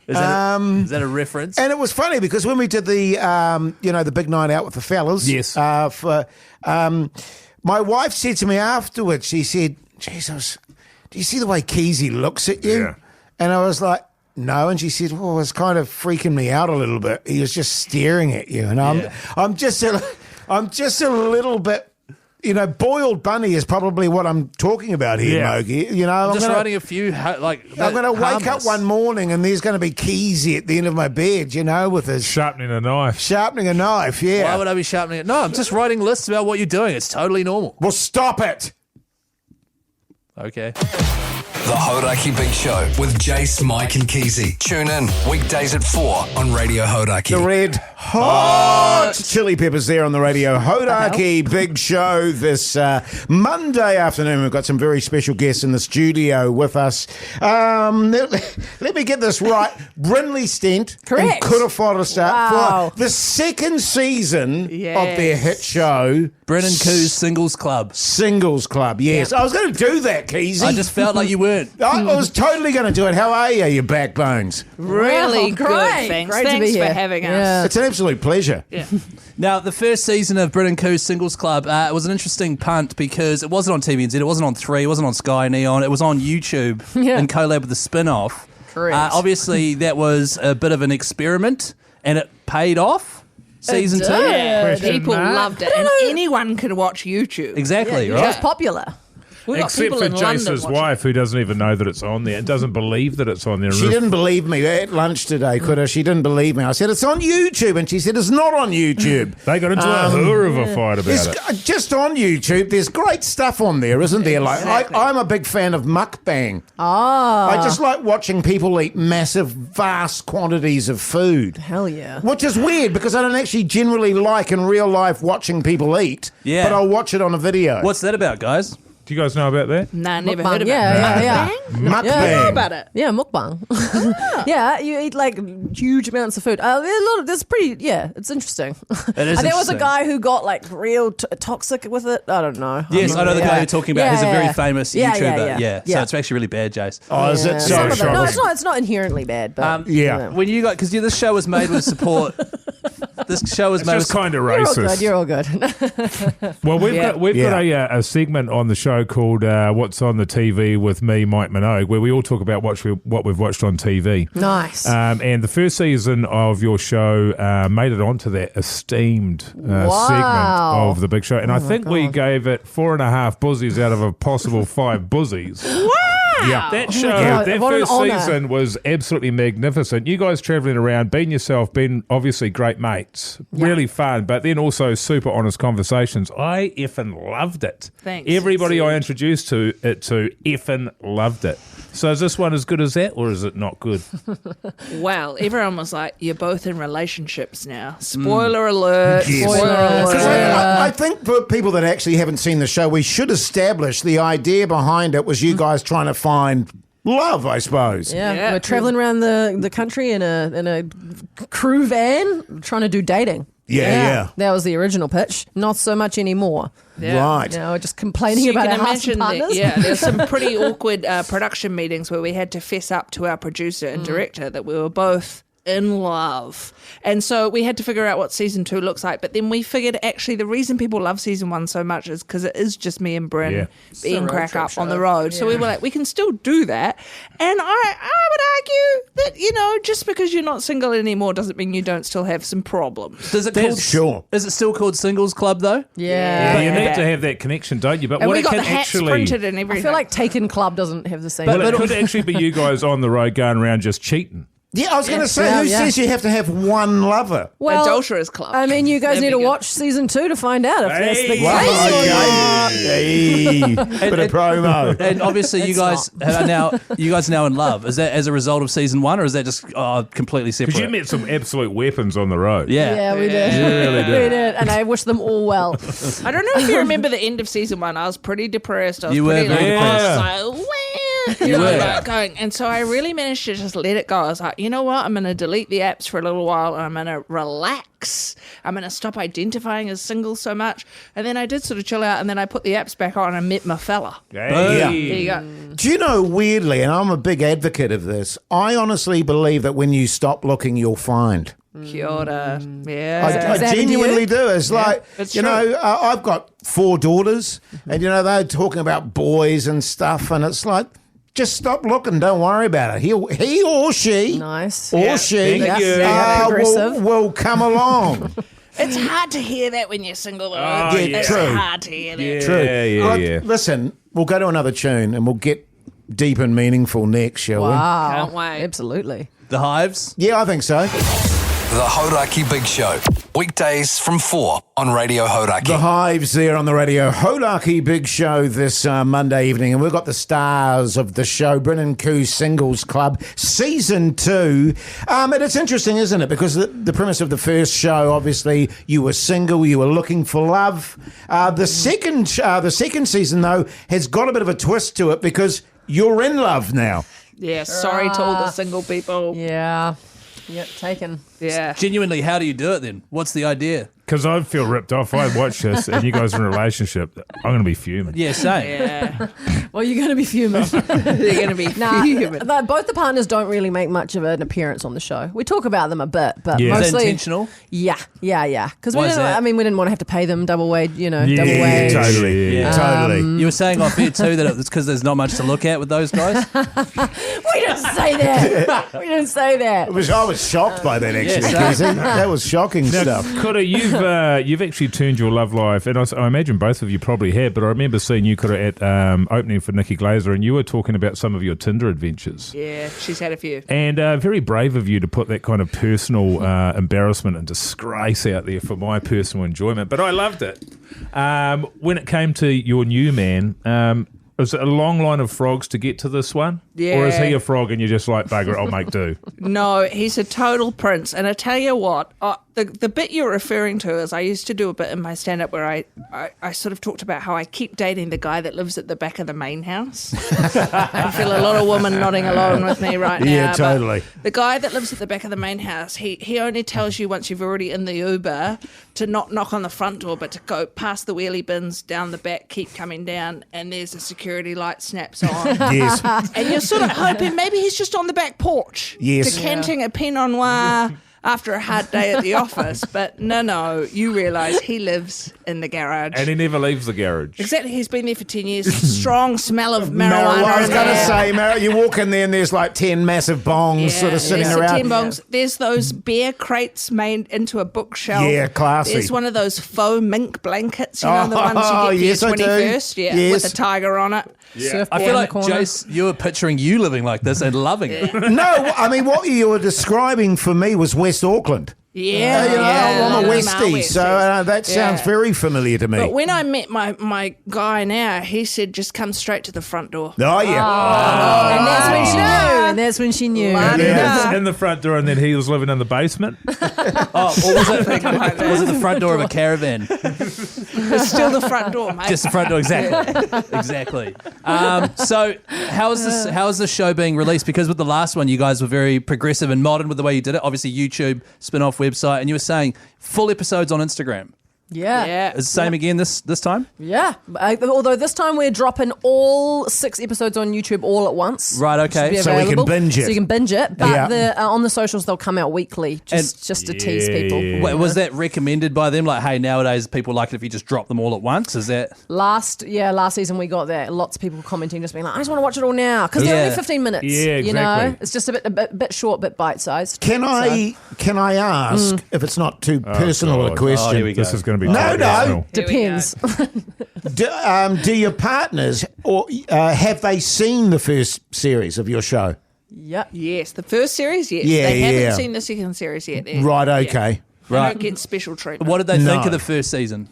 Is that a reference? And it was funny because when we did the, you know, the big night out with the fellas. Yes. My wife said to me afterwards, she said, Jesus, do you see the way Keyzie looks at you? Yeah. And I was like, no. And she said, well, it's kind of freaking me out a little bit. He was just staring at you. And I'm just a little bit, you know, boiled bunny is probably what I'm talking about here, Yeah. Mogi. You know, I'm just gonna- writing a few, I'm going to wake up one morning and there's going to be Keyzie at the end of my bed, you know, with his Sharpening a knife. sharpening a knife, yeah. Why would I be sharpening it? No, I'm just writing lists about what you're doing. It's totally normal. Well, stop it. Okay. The Hauraki Big Show with Jase, Mike and Keyzie. Tune in weekdays at 4 on Radio Hauraki. The red hot chili peppers there on the Radio Hauraki Big Show this Monday afternoon. We've got some very special guests in the studio with us. Let me get this right. Brynley, Stent Correct. and Kura Forrester Wow. for the second season Yes. of their hit show, Bryn and Koo's Singles Club. Singles Club. Yes, I was going to do that, Keyzie. I just felt like you weren't. I was totally going to do it. How are you, you backbones? Really Wow, good, great. thanks. Great to Thanks be for here. having Yeah. us. It's an absolute pleasure. Yeah. Now, the first season of Bryn and Koo's Singles Club, it was an interesting punt because it wasn't on TVNZ, it wasn't on 3, it wasn't on Sky Neon, it was on YouTube Yeah. in collab with the spin-off. Correct. Obviously, that was a bit of an experiment, and it paid off. Season 2. Yeah, Question people mark. loved it, and anyone can watch YouTube. Exactly, It right? was popular. We've got Except people for in London Jase's watching. wife, who doesn't even know that it's on there and doesn't believe that it's on there. She didn't believe me at lunch today, Kura. She didn't believe me. I said, it's on YouTube. And she said, it's not on YouTube. They got into a hoor of a fight about It's it. just on YouTube. There's great stuff on there, isn't there? Exactly. I'm a big fan of mukbang. I just like watching people eat massive, vast quantities of food. Hell yeah. Which is weird because I don't actually generally like in real life watching people eat. Yeah. But I'll watch it on a video. What's that about, guys? Do you guys know about that? Nah, never Mukbang, heard about yeah, it. yeah. Mukbang? Mukbang. I know about it. Yeah, mukbang. Yeah, you eat like huge amounts of food. There's pretty, it's interesting. It is And there was a interesting. guy who got like real toxic with it. I don't know. Yes, I know the guy you're talking about. Yeah, He's a very yeah. famous Yeah, YouTuber. yeah. So it's actually really bad, Jase. Oh, is Yeah. it? Some Sorry, of them- Charles. No, it's not inherently bad, but Yeah. When you got, because this show was made with support. This show was It's made just with kind of you're all good. racist. You're all good. Well, we've got Yeah. a segment on the show called "What's on the TV" with me, Mike Minogue, where we all talk about what we've watched on TV. Nice. And the first season of your show made it onto that esteemed segment of the Big Show, and I think we gave it 4.5 buzzies out of a possible 5 buzzies. Yeah. That show, God, that what an first honour. season was absolutely magnificent. You guys travelling around, being yourself, being obviously great mates, really fun, but then also super honest conversations. I effing loved it. Thanks. Everybody I introduced to it to effing loved it. So is this one as good as that, or is it not good? Well, everyone was like, you're both in relationships now. Spoiler alert. Yes. Spoiler alert. I think for people that actually haven't seen the show, we should establish the idea behind it was you guys trying to find love, I suppose. Yeah, we're traveling around the country in a crew van trying to do dating. Yeah. That was the original pitch. Not so much anymore. Yeah. Right. You know, we're just complaining So you about can our house imagine partners. there's some pretty awkward production meetings where we had to fess up to our producer and director that we were both in love. And so we had to figure out what season 2 looks like. But then we figured actually the reason people love season 1 so much is because it is just me and Bryn being crack up on the road. So we were like, we can still do that. And I would argue that, you know, just because you're not single anymore doesn't mean you don't still have some problems. Does it Sure. Is it still called Singles Club though? Yeah, you need to have that connection, don't you? But And what we it got can the hats actually, printed and everything. I feel like Taken Club doesn't have the same. well, it could actually be you guys on the road going around just cheating. Yeah, I was going to say, who says you have to have one lover? Well, Adulterous Club. I mean, you guys That'd need be to good. watch season 2 to find out if that's the case. Wow, okay. Bit of promo. And obviously, you guys are now in love. Is that as a result of season 1, or is that just completely separate? Because you met some absolute weapons on the road. Yeah. We did. You really did. We did, and I wish them all well. I don't know if you remember the end of season 1. I was pretty depressed. I was You were pretty very depressed. I was like, wah, you know, were. like going. And so I really managed to just let it go. I was like, you know what? I'm going to delete the apps for a little while and I'm going to relax. I'm going to stop identifying as single so much. And then I did sort of chill out and then I put the apps back on and I met my fella. Hey. There you go. Do you know, weirdly, and I'm a big advocate of this, I honestly believe that when you stop looking, you'll find. Kia ora. Yeah. I Is that genuinely do. It's like, it's you true. know, I've got 4 daughters, and, you know, they're talking about boys and stuff, and it's like, just stop looking. Don't worry about it. He or she, Nice. or she, Thank you. Aggressive. will come along. It's hard to hear that when you're single, though. Oh, yeah, It's true. hard to hear that. Yeah, True. yeah, Right, yeah. Listen, we'll go to another tune, and we'll get deep and meaningful next, shall Wow. Can't wait. Absolutely. The Hives. we? Yeah, I think so. The Hauraki Big Show. Weekdays from 4 on Radio Hauraki. The Hives there on the Radio Hauraki Big Show this Monday evening, and we've got the stars of the show, Bryn and Koo Singles Club, Season 2. And it's interesting, isn't it? Because the premise of the first show, obviously, you were single, you were looking for love. The second season, though, has got a bit of a twist to it because you're in love now. Yeah, sorry to all the single people. Yeah. Yep, taken. Yeah. Genuinely, how do you do it then? What's the idea? Because I feel ripped off. I watch this and you guys are in a relationship. I'm going to be fuming. Yeah, same. Yeah. Well, you're going to be fuming. They're going to be fuming. Both the partners don't really make much of an appearance on the show. We talk about them a bit, but Yeah. Is that mostly intentional? Yeah. Because we Why is didn't. that? I mean, we didn't want to have to pay them double wage. Double Yeah, wage. totally. Yeah. Totally. You were saying off air too that it's because there's not much to look at with those guys. We didn't say that. We didn't say that. I was shocked by that, actually, same. Keyzie. That was shocking stuff. Kura, you've actually turned your love life, and I imagine both of you probably have, but I remember seeing you, Kura, at opening for Nikki Glazer, and you were talking about some of your Tinder adventures. Yeah, she's had a few. And very brave of you to put that kind of personal embarrassment and disgrace out there for my personal enjoyment. But I loved it. When it came to your new man, was it a long line of frogs to get to this one? Yeah. Or is he a frog and you're just like, bugger it, I'll make do? No, he's a total prince. And I tell you what, the bit you're referring to is I used to do a bit in my stand-up where I sort of talked about how I keep dating the guy that lives at the back of the main house. I feel a lot of women nodding along with me right now. Yeah, but totally. the guy that lives at the back of the main house, he only tells you once you've already in the Uber to not knock on the front door, but to go past the wheelie bins, down the back, keep coming down, and there's a security light snaps on. Yes. And you're sort of hoping maybe he's just on the back porch, Yes. decanting a Pinot Noir after a hard day at the office. But no, you realise he lives in the garage. And he never leaves the garage. Exactly, he's been there for 10 years. Strong smell of marijuana. I was in going to there. say, you walk in there and there's like 10 massive bongs sort of sitting there's around. 10 bongs. There's those beer crates made into a bookshelf. Yeah, classy. There's one of those faux mink blankets, the ones you get for your 21st, with a tiger on it. Yeah. I feel like, Jase, you were picturing you living like this and loving it. No, I mean, what you were describing for me was West Auckland. I'm a Westie, so that sounds very familiar to me. But when I met my guy now, he said, just come straight to the front door. Oh, yeah. And that's when she knew. And that's when she knew. In the front door, and then he was living in the basement. Or was it the front door of a caravan? It's still the front door, mate. Just the front door, exactly. So how is this show being released? Because with the last one, you guys were very progressive and modern with the way you did it. Obviously, YouTube spin-off website, and you were saying full episodes on Instagram. Yeah. Is the same again this time? Yeah. Although this time we're dropping all 6 episodes on YouTube all at once. Right, okay. So we can binge it. So you can binge it. But on the socials, they'll come out weekly just to tease people. Wait, was that recommended by them? Like, hey, nowadays people like it if you just drop them all at once? Is that... Last season we got that. Lots of people commenting, just being like, I just want to watch it all now. Because they're only 15 minutes. Yeah, exactly. You know? It's just a bit short, bit bite-sized. Can I ask, if it's not too personal a question? Here we go. This is going to be No. Depends. Do your partners or have they seen the first series of your show? Yep. Yes, the first series, yes. Yeah, they haven't seen the second series yet. Right, okay. They don't get special treatment. What did they think of the first season?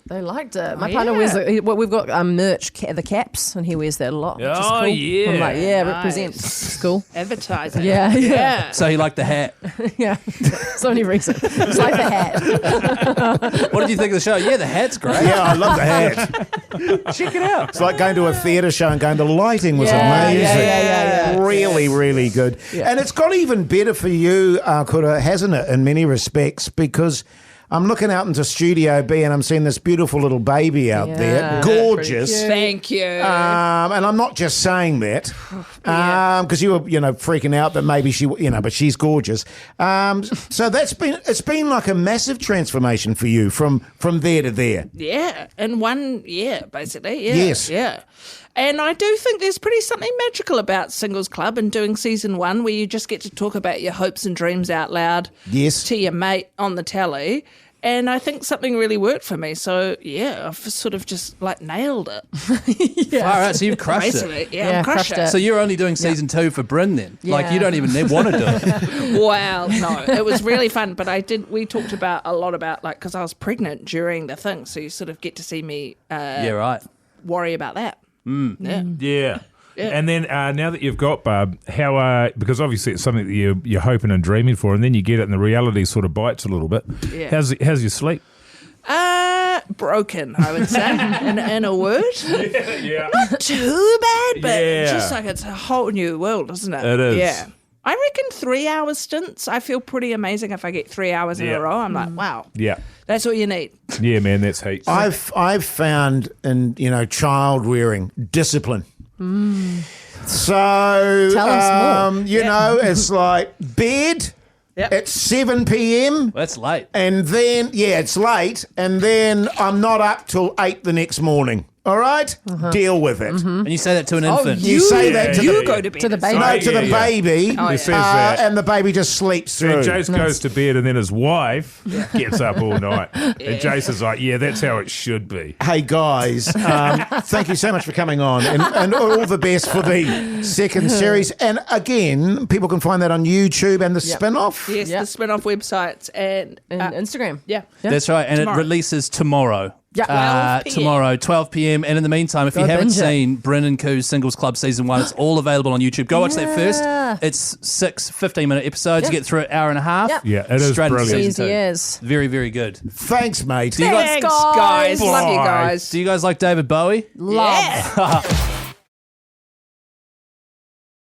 They liked it. My partner wears we've got merch, the caps, and he wears that a lot. Which is cool. Yeah. I'm like, represent. It's cool. Advertising. Yeah. So he liked the hat. Yeah. It's the only reason. It's like the hat. What did you think of the show? Yeah, the hat's great. Yeah, I love the hat. Check it out. It's like going to a theatre show and going to lighting was amazing. Yeah. Really, really good. Yeah. And it's got even better for you, Kura, hasn't it, in many respects, because I'm looking out into Studio B and I'm seeing this beautiful little baby out there. Gorgeous. Thank you. And I'm not just saying that because you were, freaking out that maybe she, but she's gorgeous. So it's been like a massive transformation for you from there to there. Yeah, in 1 year, basically. Yeah. Yes. Yeah. And I do think there's something magical about Singles Club and doing season 1 where you just get to talk about your hopes and dreams out loud to your mate on the telly. And I think something really worked for me. So, I've sort of just nailed it. All right, so you've crushed it. Yeah, I've crushed it. So you're only doing season 2 for Bryn then? Yeah. Like, you don't even want to do it. Well, no, it was really fun. But we talked a lot about, because I was pregnant during the thing. So you sort of get to see me worry about that. Yeah. And then now that you've got Barb, how because obviously it's something that you're hoping and dreaming for, and then you get it and the reality sort of bites a little bit. Yeah. How's your sleep? Broken, I would say, in a word. Yeah. Not too bad, but just it's a whole new world, isn't it? It is. Yeah. I reckon 3-hour stints. I feel pretty amazing if I get 3 hours in a row. I'm like, wow. Yeah. That's all you need. Yeah, man, that's heaps. I've found in child rearing discipline. So Tell us more. it's like bed at 7 p.m. That's late. And then it's late, and then I'm not up till 8 the next morning. All right? Deal with it. And you say that to an infant. You say that to You go to bed. To the baby. No, to the baby. He says that. And the baby just sleeps through. Then Jace goes to bed, and then his wife gets up all night. And Jace is like, that's how it should be. Hey, guys, thank you so much for coming on, and all the best for the second series. And again, people can find that on YouTube and the spin-off. Yes, the spin-off websites and Instagram. Yeah. That's right. And it releases tomorrow. Yeah. 12 p.m. Tomorrow, 12 p.m. And in the meantime, if you haven't binge it. seen Bryn and Koo's Singles Club Season 1, it's all available on YouTube. Go watch that first. It's 6 15-minute episodes. You get through an hour and a half. Yep. Yeah, it is Straight into brilliant. season 2. Yes. Very, very good. Thanks, mate. Thanks, guys. Love you guys. Do you guys like David Bowie? Love.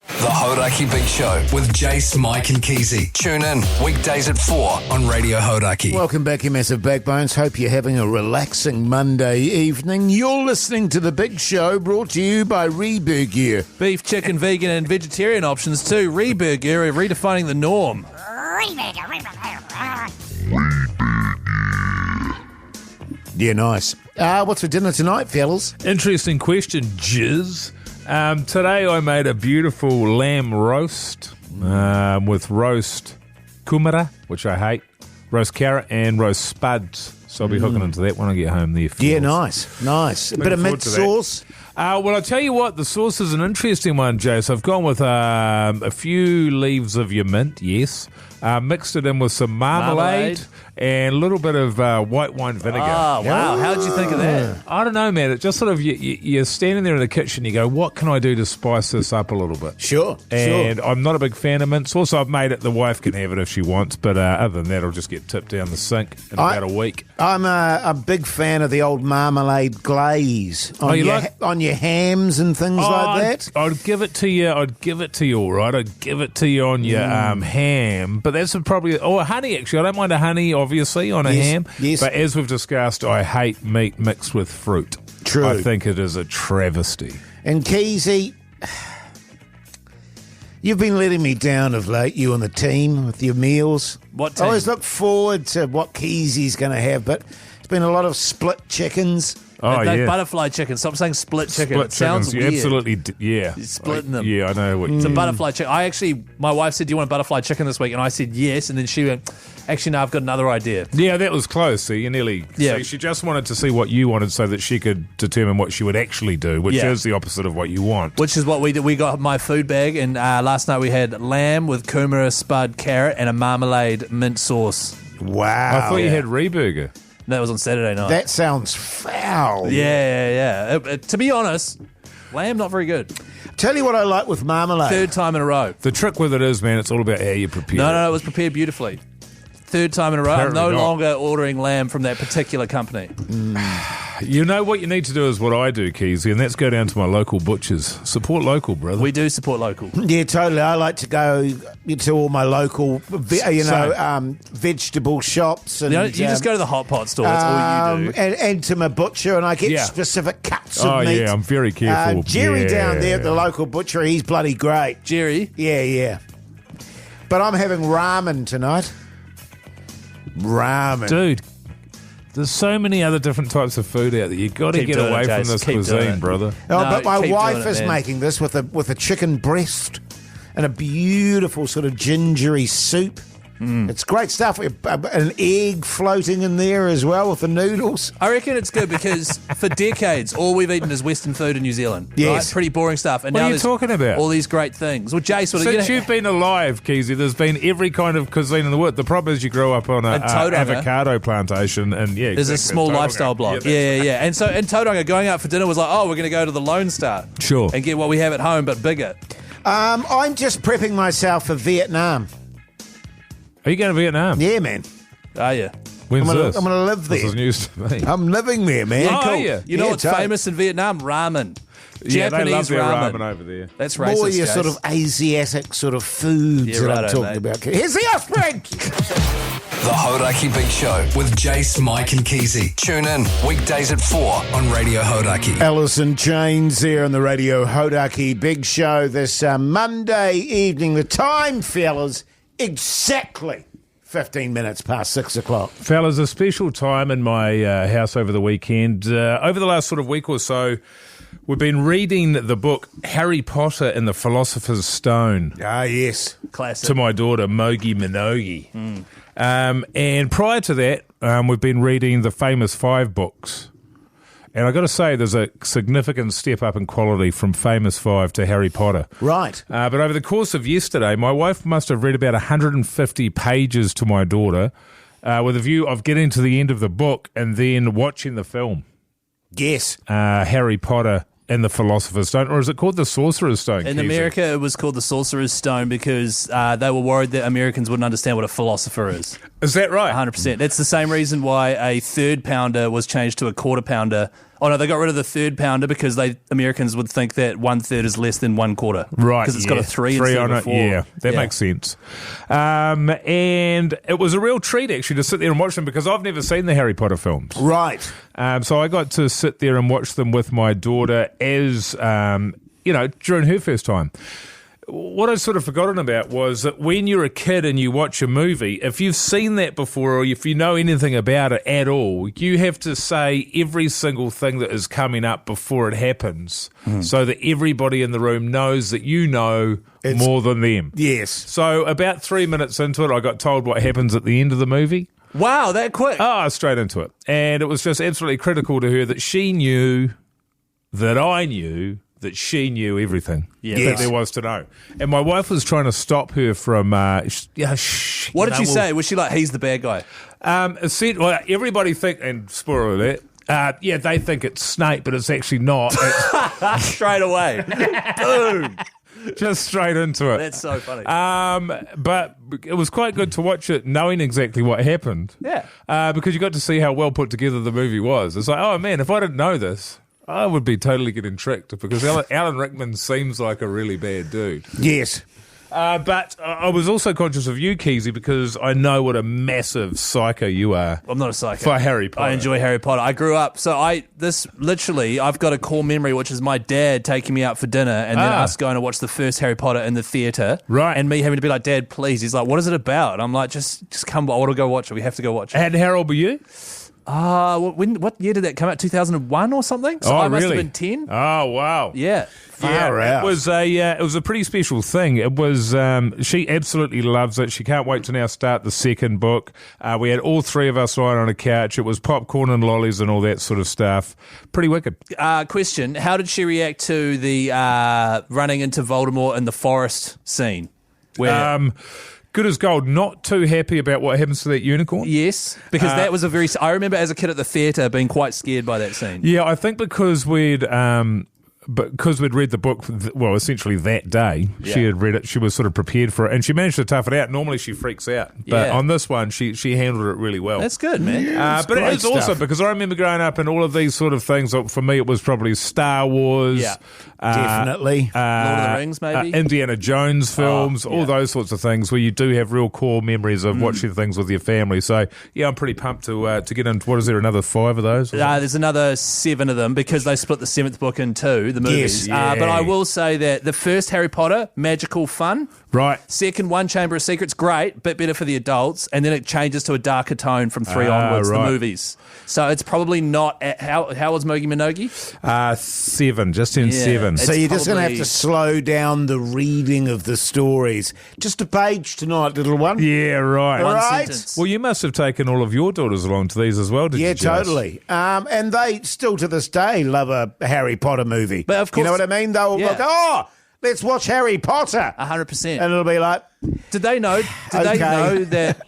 The Hauraki Big Show with Jase, Mike and Keyzie. Tune in weekdays at 4 on Radio Hauraki. Welcome back, you massive backbones. Hope you're having a relaxing Monday evening. You're listening to The Big Show, brought to you by Reburger. Beef, chicken, vegan and vegetarian options too. Reburger are redefining the norm. Yeah, nice. What's for dinner tonight, fellas? Interesting question, Jizz. Today I made a beautiful lamb roast with roast kumara, which I hate, roast carrot, and roast spuds. So I'll be hooking into that when I get home there. Yeah, nice. A bit of mint sauce. Well, I'll tell you what, the sauce is an interesting one, Jase. I've gone with a few leaves of your mint, yes. Mixed it in with some marmalade and a little bit of white wine vinegar. Oh, wow. How did you think of that? I don't know, man. It just sort of, you're standing there in the kitchen, you go, what can I do to spice this up a little bit? Sure. And I'm not a big fan of mint sauce. I've made it, the wife can have it if she wants, but other than that, it'll just get tipped down the sink in about a week. I'm a big fan of the old marmalade glaze on your hams and things like that. I'd give it to you. All right. I'd give it to you on your ham, but that's probably honey. Actually, I don't mind a honey, obviously, on a ham. Yes. But as we've discussed, I hate meat mixed with fruit. True. I think it is a travesty. And Keyzie, you've been letting me down of late, you and the team, with your meals. What team? I always look forward to what Keyzie's going to have, but it's been a lot of split chickens. Butterfly chicken. Stop saying split chicken. It sounds weird. Absolutely, yeah. You're splitting them. Yeah, I know what It's a butterfly chicken. My wife said, do you want a butterfly chicken this week? And I said, yes. And then she went, actually, no, I've got another idea. Yeah, that was close. So you nearly... Yeah. So she just wanted to see what you wanted so that she could determine what she would actually do, which is the opposite of what you want. Which is what we did. We got my food bag, and last night we had lamb with kumara, spud, carrot, and a marmalade mint sauce. Wow. I thought you had Reburger. That was on Saturday night. That sounds foul. Yeah. To be honest, lamb not very good. Tell you what I like with marmalade. Third time in a row. The trick with it is, man, it's all about how you prepare it. No, it was prepared beautifully. Third time in a row. Apparently I'm no not. longer ordering lamb from that particular company. You know what you need to do is what I do, Keyzie, and that's go down to my local butchers. Support local, brother. We do support local. Yeah, totally. I like to go to all my local, vegetable shops. And, You just go to the hot pot store. That's all you do. And to my butcher, and I get specific cuts of meat. Oh, yeah, I'm very careful. Jerry down there at the local butcher, he's bloody great. Jerry? Yeah. But I'm having ramen tonight. Ramen. Dude, there's so many other different types of food out there. You've got to get away from this cuisine, brother. But my wife is making this with a chicken breast and a beautiful sort of gingery soup. It's great stuff. An egg floating in there as well with the noodles. I reckon it's good because for decades, all we've eaten is Western food in New Zealand. Yes. Right? Pretty boring stuff. And What now are you there's talking about? all these great things. Well, Jase, Since you've been alive, Keyzie, there's been every kind of cuisine in the world. The problem is you grow up on an avocado plantation, and there's a small lifestyle block. Yeah. And so in Tauranga, going out for dinner was like, we're going to go to the Lone Star. Sure. And get what we have at home, but bigger. I'm just prepping myself for Vietnam. Are you going to Vietnam? Yeah, man. Are you? When's this? I'm going to live there. This is news to me. I'm living there, man. Yeah, cool. are you? You know what's famous in Vietnam? Ramen. Yeah, they love Japanese their ramen over there. That's racist, More your Jase. sort of Asiatic sort of foods that I'm talking about. Here's the offspring. The Hauraki Big Show with Jase, Mike and Keyzie. Tune in weekdays at 4 on Radio Hauraki. Alison Chains here on the Radio Hauraki Big Show this Monday evening. The time, fellas, exactly 15 minutes past 6 o'clock. Fellas, a special time in my house over the weekend. Over the last sort of week or so, we've been reading the book Harry Potter and the Philosopher's Stone. Ah, yes. Classic. To my daughter, Minogue. And prior to that, we've been reading the famous 5 books. And I've got to say, there's a significant step up in quality from Famous 5 to Harry Potter. Right. But over the course of yesterday, my wife must have read about 150 pages to my daughter with a view of getting to the end of the book and then watching the film. Yes. Harry Potter and the Philosopher's Stone, or is it called the Sorcerer's Stone? In Keyzie? America, it was called the Sorcerer's Stone because they were worried that Americans wouldn't understand what a philosopher is. Is that right? 100%. That's the same reason why a third pounder was changed to a quarter pounder. Oh, no, they got rid of the third pounder because Americans would think that 1/3 is less than 1/4. Right. Because it's got a 3 instead on of a it. 4. Yeah, that makes sense. And it was a real treat, actually, to sit there and watch them because I've never seen the Harry Potter films. Right. So I got to sit there and watch them with my daughter as, during her first time. what I'd sort of forgotten about was that when you're a kid and you watch a movie, if you've seen that before or if you know anything about it at all, you have to say every single thing that is coming up before it happens so that everybody in the room knows that you know more than them. Yes. So about 3 minutes into it, I got told what happens at the end of the movie. Wow, that quick. Oh, straight into it. And it was just absolutely critical to her that she knew that I knew that she knew everything that there was to know. And my wife was trying to stop her from... what did she say? Was she like, he's the bad guy? Well, everybody think, and spoiler alert, they think it's Snape, but it's actually not. Straight away. Boom. Just straight into it. That's so funny. But it was quite good to watch it knowing exactly what happened. Yeah. Because you got to see how well put together the movie was. It's like, oh man, if I didn't know this, I would be totally getting tricked because Alan Rickman seems like a really bad dude. Yes. But I was also conscious of you, Keyzie, because I know what a massive psycho you are. I'm not a psycho. For Harry Potter. I enjoy Harry Potter. I grew up, so I've got a core memory, which is my dad taking me out for dinner and then us going to watch the first Harry Potter in the theatre. Right. And me having to be like, Dad, please. He's like, what is it about? I'm like, just come, I want to go watch it. We have to go watch it. And how old were you? What year did that come out? 2001 or something? So I must have been 10. Oh, wow. Yeah. It was a pretty special thing. It was she absolutely loves it. She can't wait to now start the second book. We had all three of us lying on a couch. It was popcorn and lollies and all that sort of stuff. Pretty wicked. Question: how did she react to the running into Voldemort in the forest scene? Where good as gold. Not too happy about what happens to that unicorn. Yes, because that was I remember as a kid at the theatre being quite scared by that scene. Yeah, I think because we'd read the book, well, essentially that day, she had read it, she was sort of prepared for it, and she managed to tough it out. Normally she freaks out, but on this one, she handled it really well. That's good, man. But it is awesome, because I remember growing up and all of these sort of things. For me, it was probably Star Wars. Yeah. Definitely. Lord of the Rings, maybe? Indiana Jones films, all those sorts of things where you do have real core memories of watching things with your family. So, yeah, I'm pretty pumped to get into, what is there, another 5 of those? There's another 7 of them because they split the 7th book in 2, the movies. Yes, but I will say that the first Harry Potter, magical fun. Right. Second one, Chamber of Secrets, great, bit better for the adults. And then it changes to a darker tone from 3 onwards, the movies. So it's probably not... How was Mogi Minogue? 7, just in 7. So you're just going to have to slow down the reading of the stories. Just a page tonight, little one. Yeah, right. One sentence. Well, you must have taken all of your daughters along to these as well, did you? Yeah, totally. And they still to this day love a Harry Potter movie. But of course, you know what I mean? They'll go, let's watch Harry Potter. 100%. And it'll be like... Did they know that...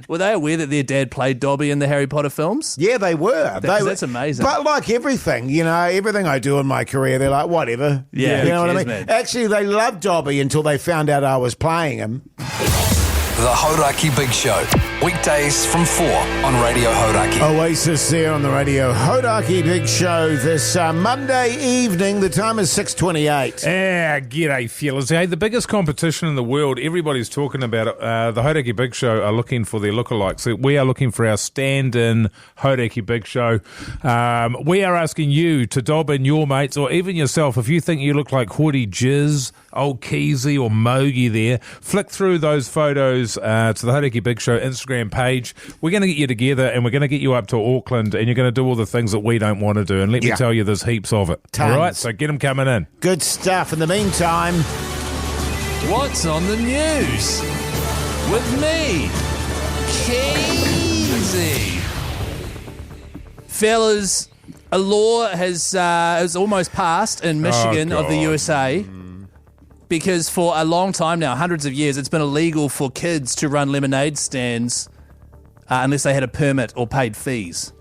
Were they aware that their dad played Dobby in the Harry Potter films? Yeah, they were. That's amazing. But like everything, everything I do in my career, they're like, whatever. Yeah, you know what I mean? Man. Actually, they loved Dobby until they found out I was playing him. The Hauraki Big Show. Weekdays from 4 on Radio Hauraki. Oasis there on the Radio Hauraki Big Show this Monday evening. The time is 6:28. G'day, fellas. Hey, the biggest competition in the world, everybody's talking about it. The Hauraki Big Show are looking for their lookalikes. We are looking for our stand-in Hauraki Big Show. We are asking you to dob in your mates or even yourself. If you think you look like Hoyte, Jase, old Keyzie or Mogi there, flick through those photos to the Hauraki Big Show Instagram page. We're going to get you together and we're going to get you up to Auckland and you're going to do all the things that we don't want to do. And let me tell you, there's heaps of it. Tons. All right, so get them coming in. Good stuff. In the meantime, what's on the news? With me, Keyzie. Fellas, a law has almost passed in Michigan of the USA. Because for a long time now, hundreds of years, it's been illegal for kids to run lemonade stands unless they had a permit or paid fees.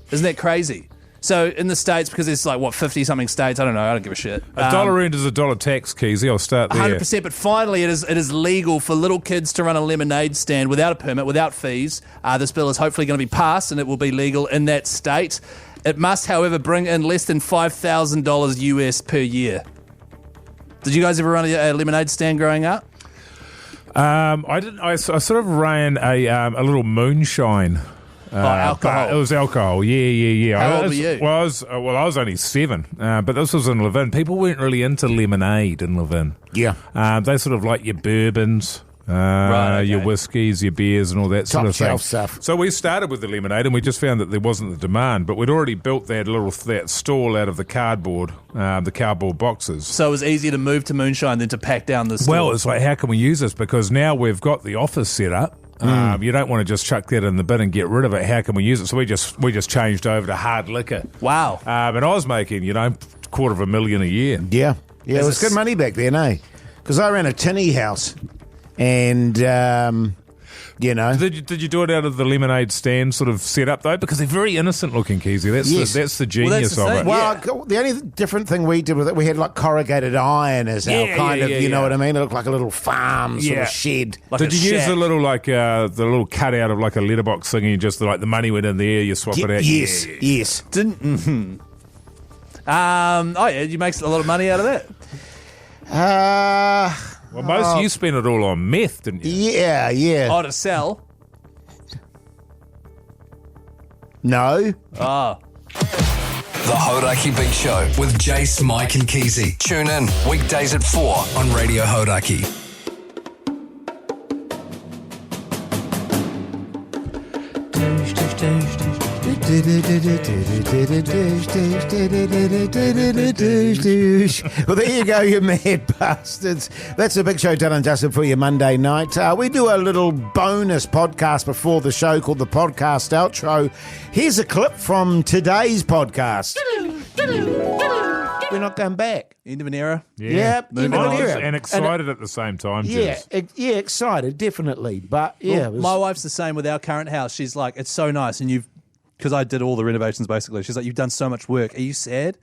Isn't that crazy? So in the States, because it's like, 50-something states, I don't know, I don't give a shit. A dollar earned is a dollar tax, Keyzie. I'll start there. 100%, but finally it is legal for little kids to run a lemonade stand without a permit, without fees. This bill is hopefully going to be passed and it will be legal in that state. It must, however, bring in less than $5,000 US per year. Did you guys ever run a lemonade stand growing up? I didn't. I sort of ran a little moonshine alcohol. But it was alcohol. Yeah. How old were you? Well, I was only 7, but this was in Levin. People weren't really into lemonade in Levin. Yeah. They sort of like your bourbons. Right, okay. Your whiskies, your beers, and all that sort of thing. Top shelf stuff. So we started with the lemonade, and we just found that there wasn't the demand. But we'd already built that stall out of the cardboard boxes. So it was easier to move to moonshine than to pack down the store. Well, it's like, how can we use this? Because now we've got the office set up. You don't want to just chuck that in the bin and get rid of it. How can we use it? So we just changed over to hard liquor. Wow. And I was making, $250,000 a year. Yeah. It was good money back then, eh? Because I ran a tinny house. And, Did you do it out of the lemonade stand sort of set up, though? Because they're very innocent looking, Keyzie. That's the genius of it. Well, the only different thing we did with it, we had like corrugated iron as our kind of, you know what I mean? It looked like a little farm sort of shed. Like did you use the little the little cutout of like a letterbox thing and you just like the money went in there, you swap it out? Yes. Didn't. You make a lot of money out of that. Well, most of you spent it all on meth, didn't you? Yeah. Oh, to sell? No. Oh. The Hauraki Big Show with Jase, Mike and Keyzie. Tune in weekdays at 4 on Radio Hauraki. Well, there you go, you mad bastards. That's a Big Show done and dusted for your Monday night. We do a little bonus podcast before the show called the Podcast Outro. Here's a clip from today's podcast. We're not going back. End of an era. Yeah, end of an era. And excited at the same time. Yeah, excited, definitely. But yeah, my wife's the same with our current house. She's like, it's so nice, and because I did all the renovations basically. She's like, you've done so much work. Are you sad?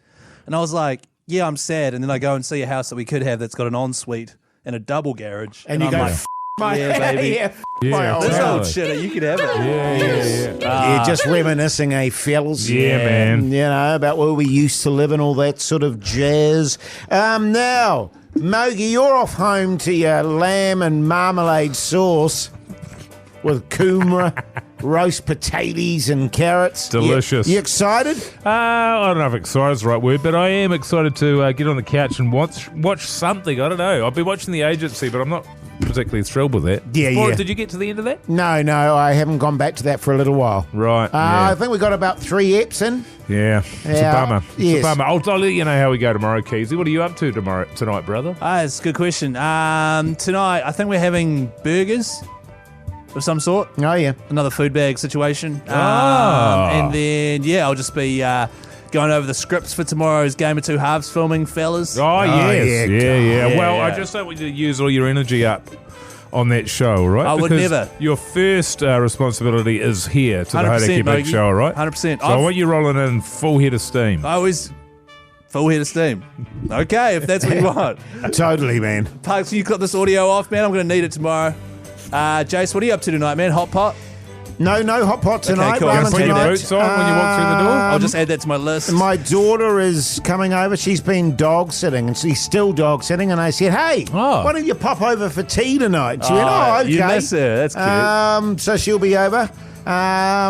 And I was like, yeah, I'm sad. And then I go and see a house that we could have that's got an ensuite and a double garage. And you I'm go, like, yeah, baby. This old shit, you could have it. Yeah, just reminiscing, fellas? Yeah, man. About where we used to live and all that sort of jazz. Now, Mogie, you're off home to your lamb and marmalade sauce with kumara, roast potatoes and carrots. Delicious. You excited? I don't know if excited is the right word, but I am excited to get on the couch and watch something. I don't know. I've been watching The Agency, but I'm not particularly thrilled with that. Yeah. Did you get to the end of that? No, I haven't gone back to that for a little while. Right. I think we got about 3 eps in. Yeah. It's a bummer. Yes. It's a bummer. I'll let you know how we go tomorrow, Keyzie. What are you up to tonight, brother? It's a good question. Tonight, I think we're having burgers of some sort. Oh, yeah. Another food bag situation. And then, I'll just be going over the scripts for tomorrow's Game of Two Halves filming, fellas. Oh, yes. Yeah. Well, I just don't want you to use all your energy up on that show, right? I would never. Your first responsibility is here to the Hauraki Big Show, right? 100%. So I want you rolling in full head of steam. I always full head of steam. Okay, if that's what you want. Totally, man. Parks, you got this audio off, man. I'm going to need it tomorrow. Jace, what are you up to tonight, man? Hot pot? No hot pot tonight. Okay, cool. You're going to put your boots on when you walk through the door? I'll just add that to my list. My daughter is coming over. She's been dog sitting, and she's still dog sitting. And I said, hey, why don't you pop over for tea tonight? She went, okay. You miss her. That's cute. So she'll be over.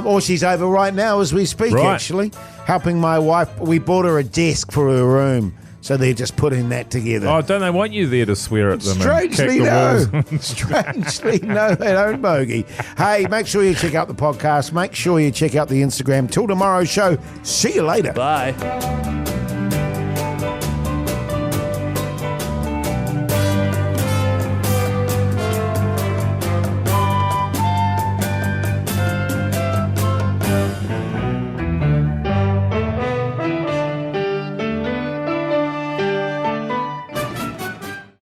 Or she's over right now as we speak, actually. Helping my wife. We bought her a desk for her room. So they're just putting that together. Oh, don't they want you there to swear at them? Strangely, and no. Strangely, no, they don't, Mogie. Hey, make sure you check out the podcast. Make sure you check out the Instagram. Till tomorrow's show. See you later. Bye.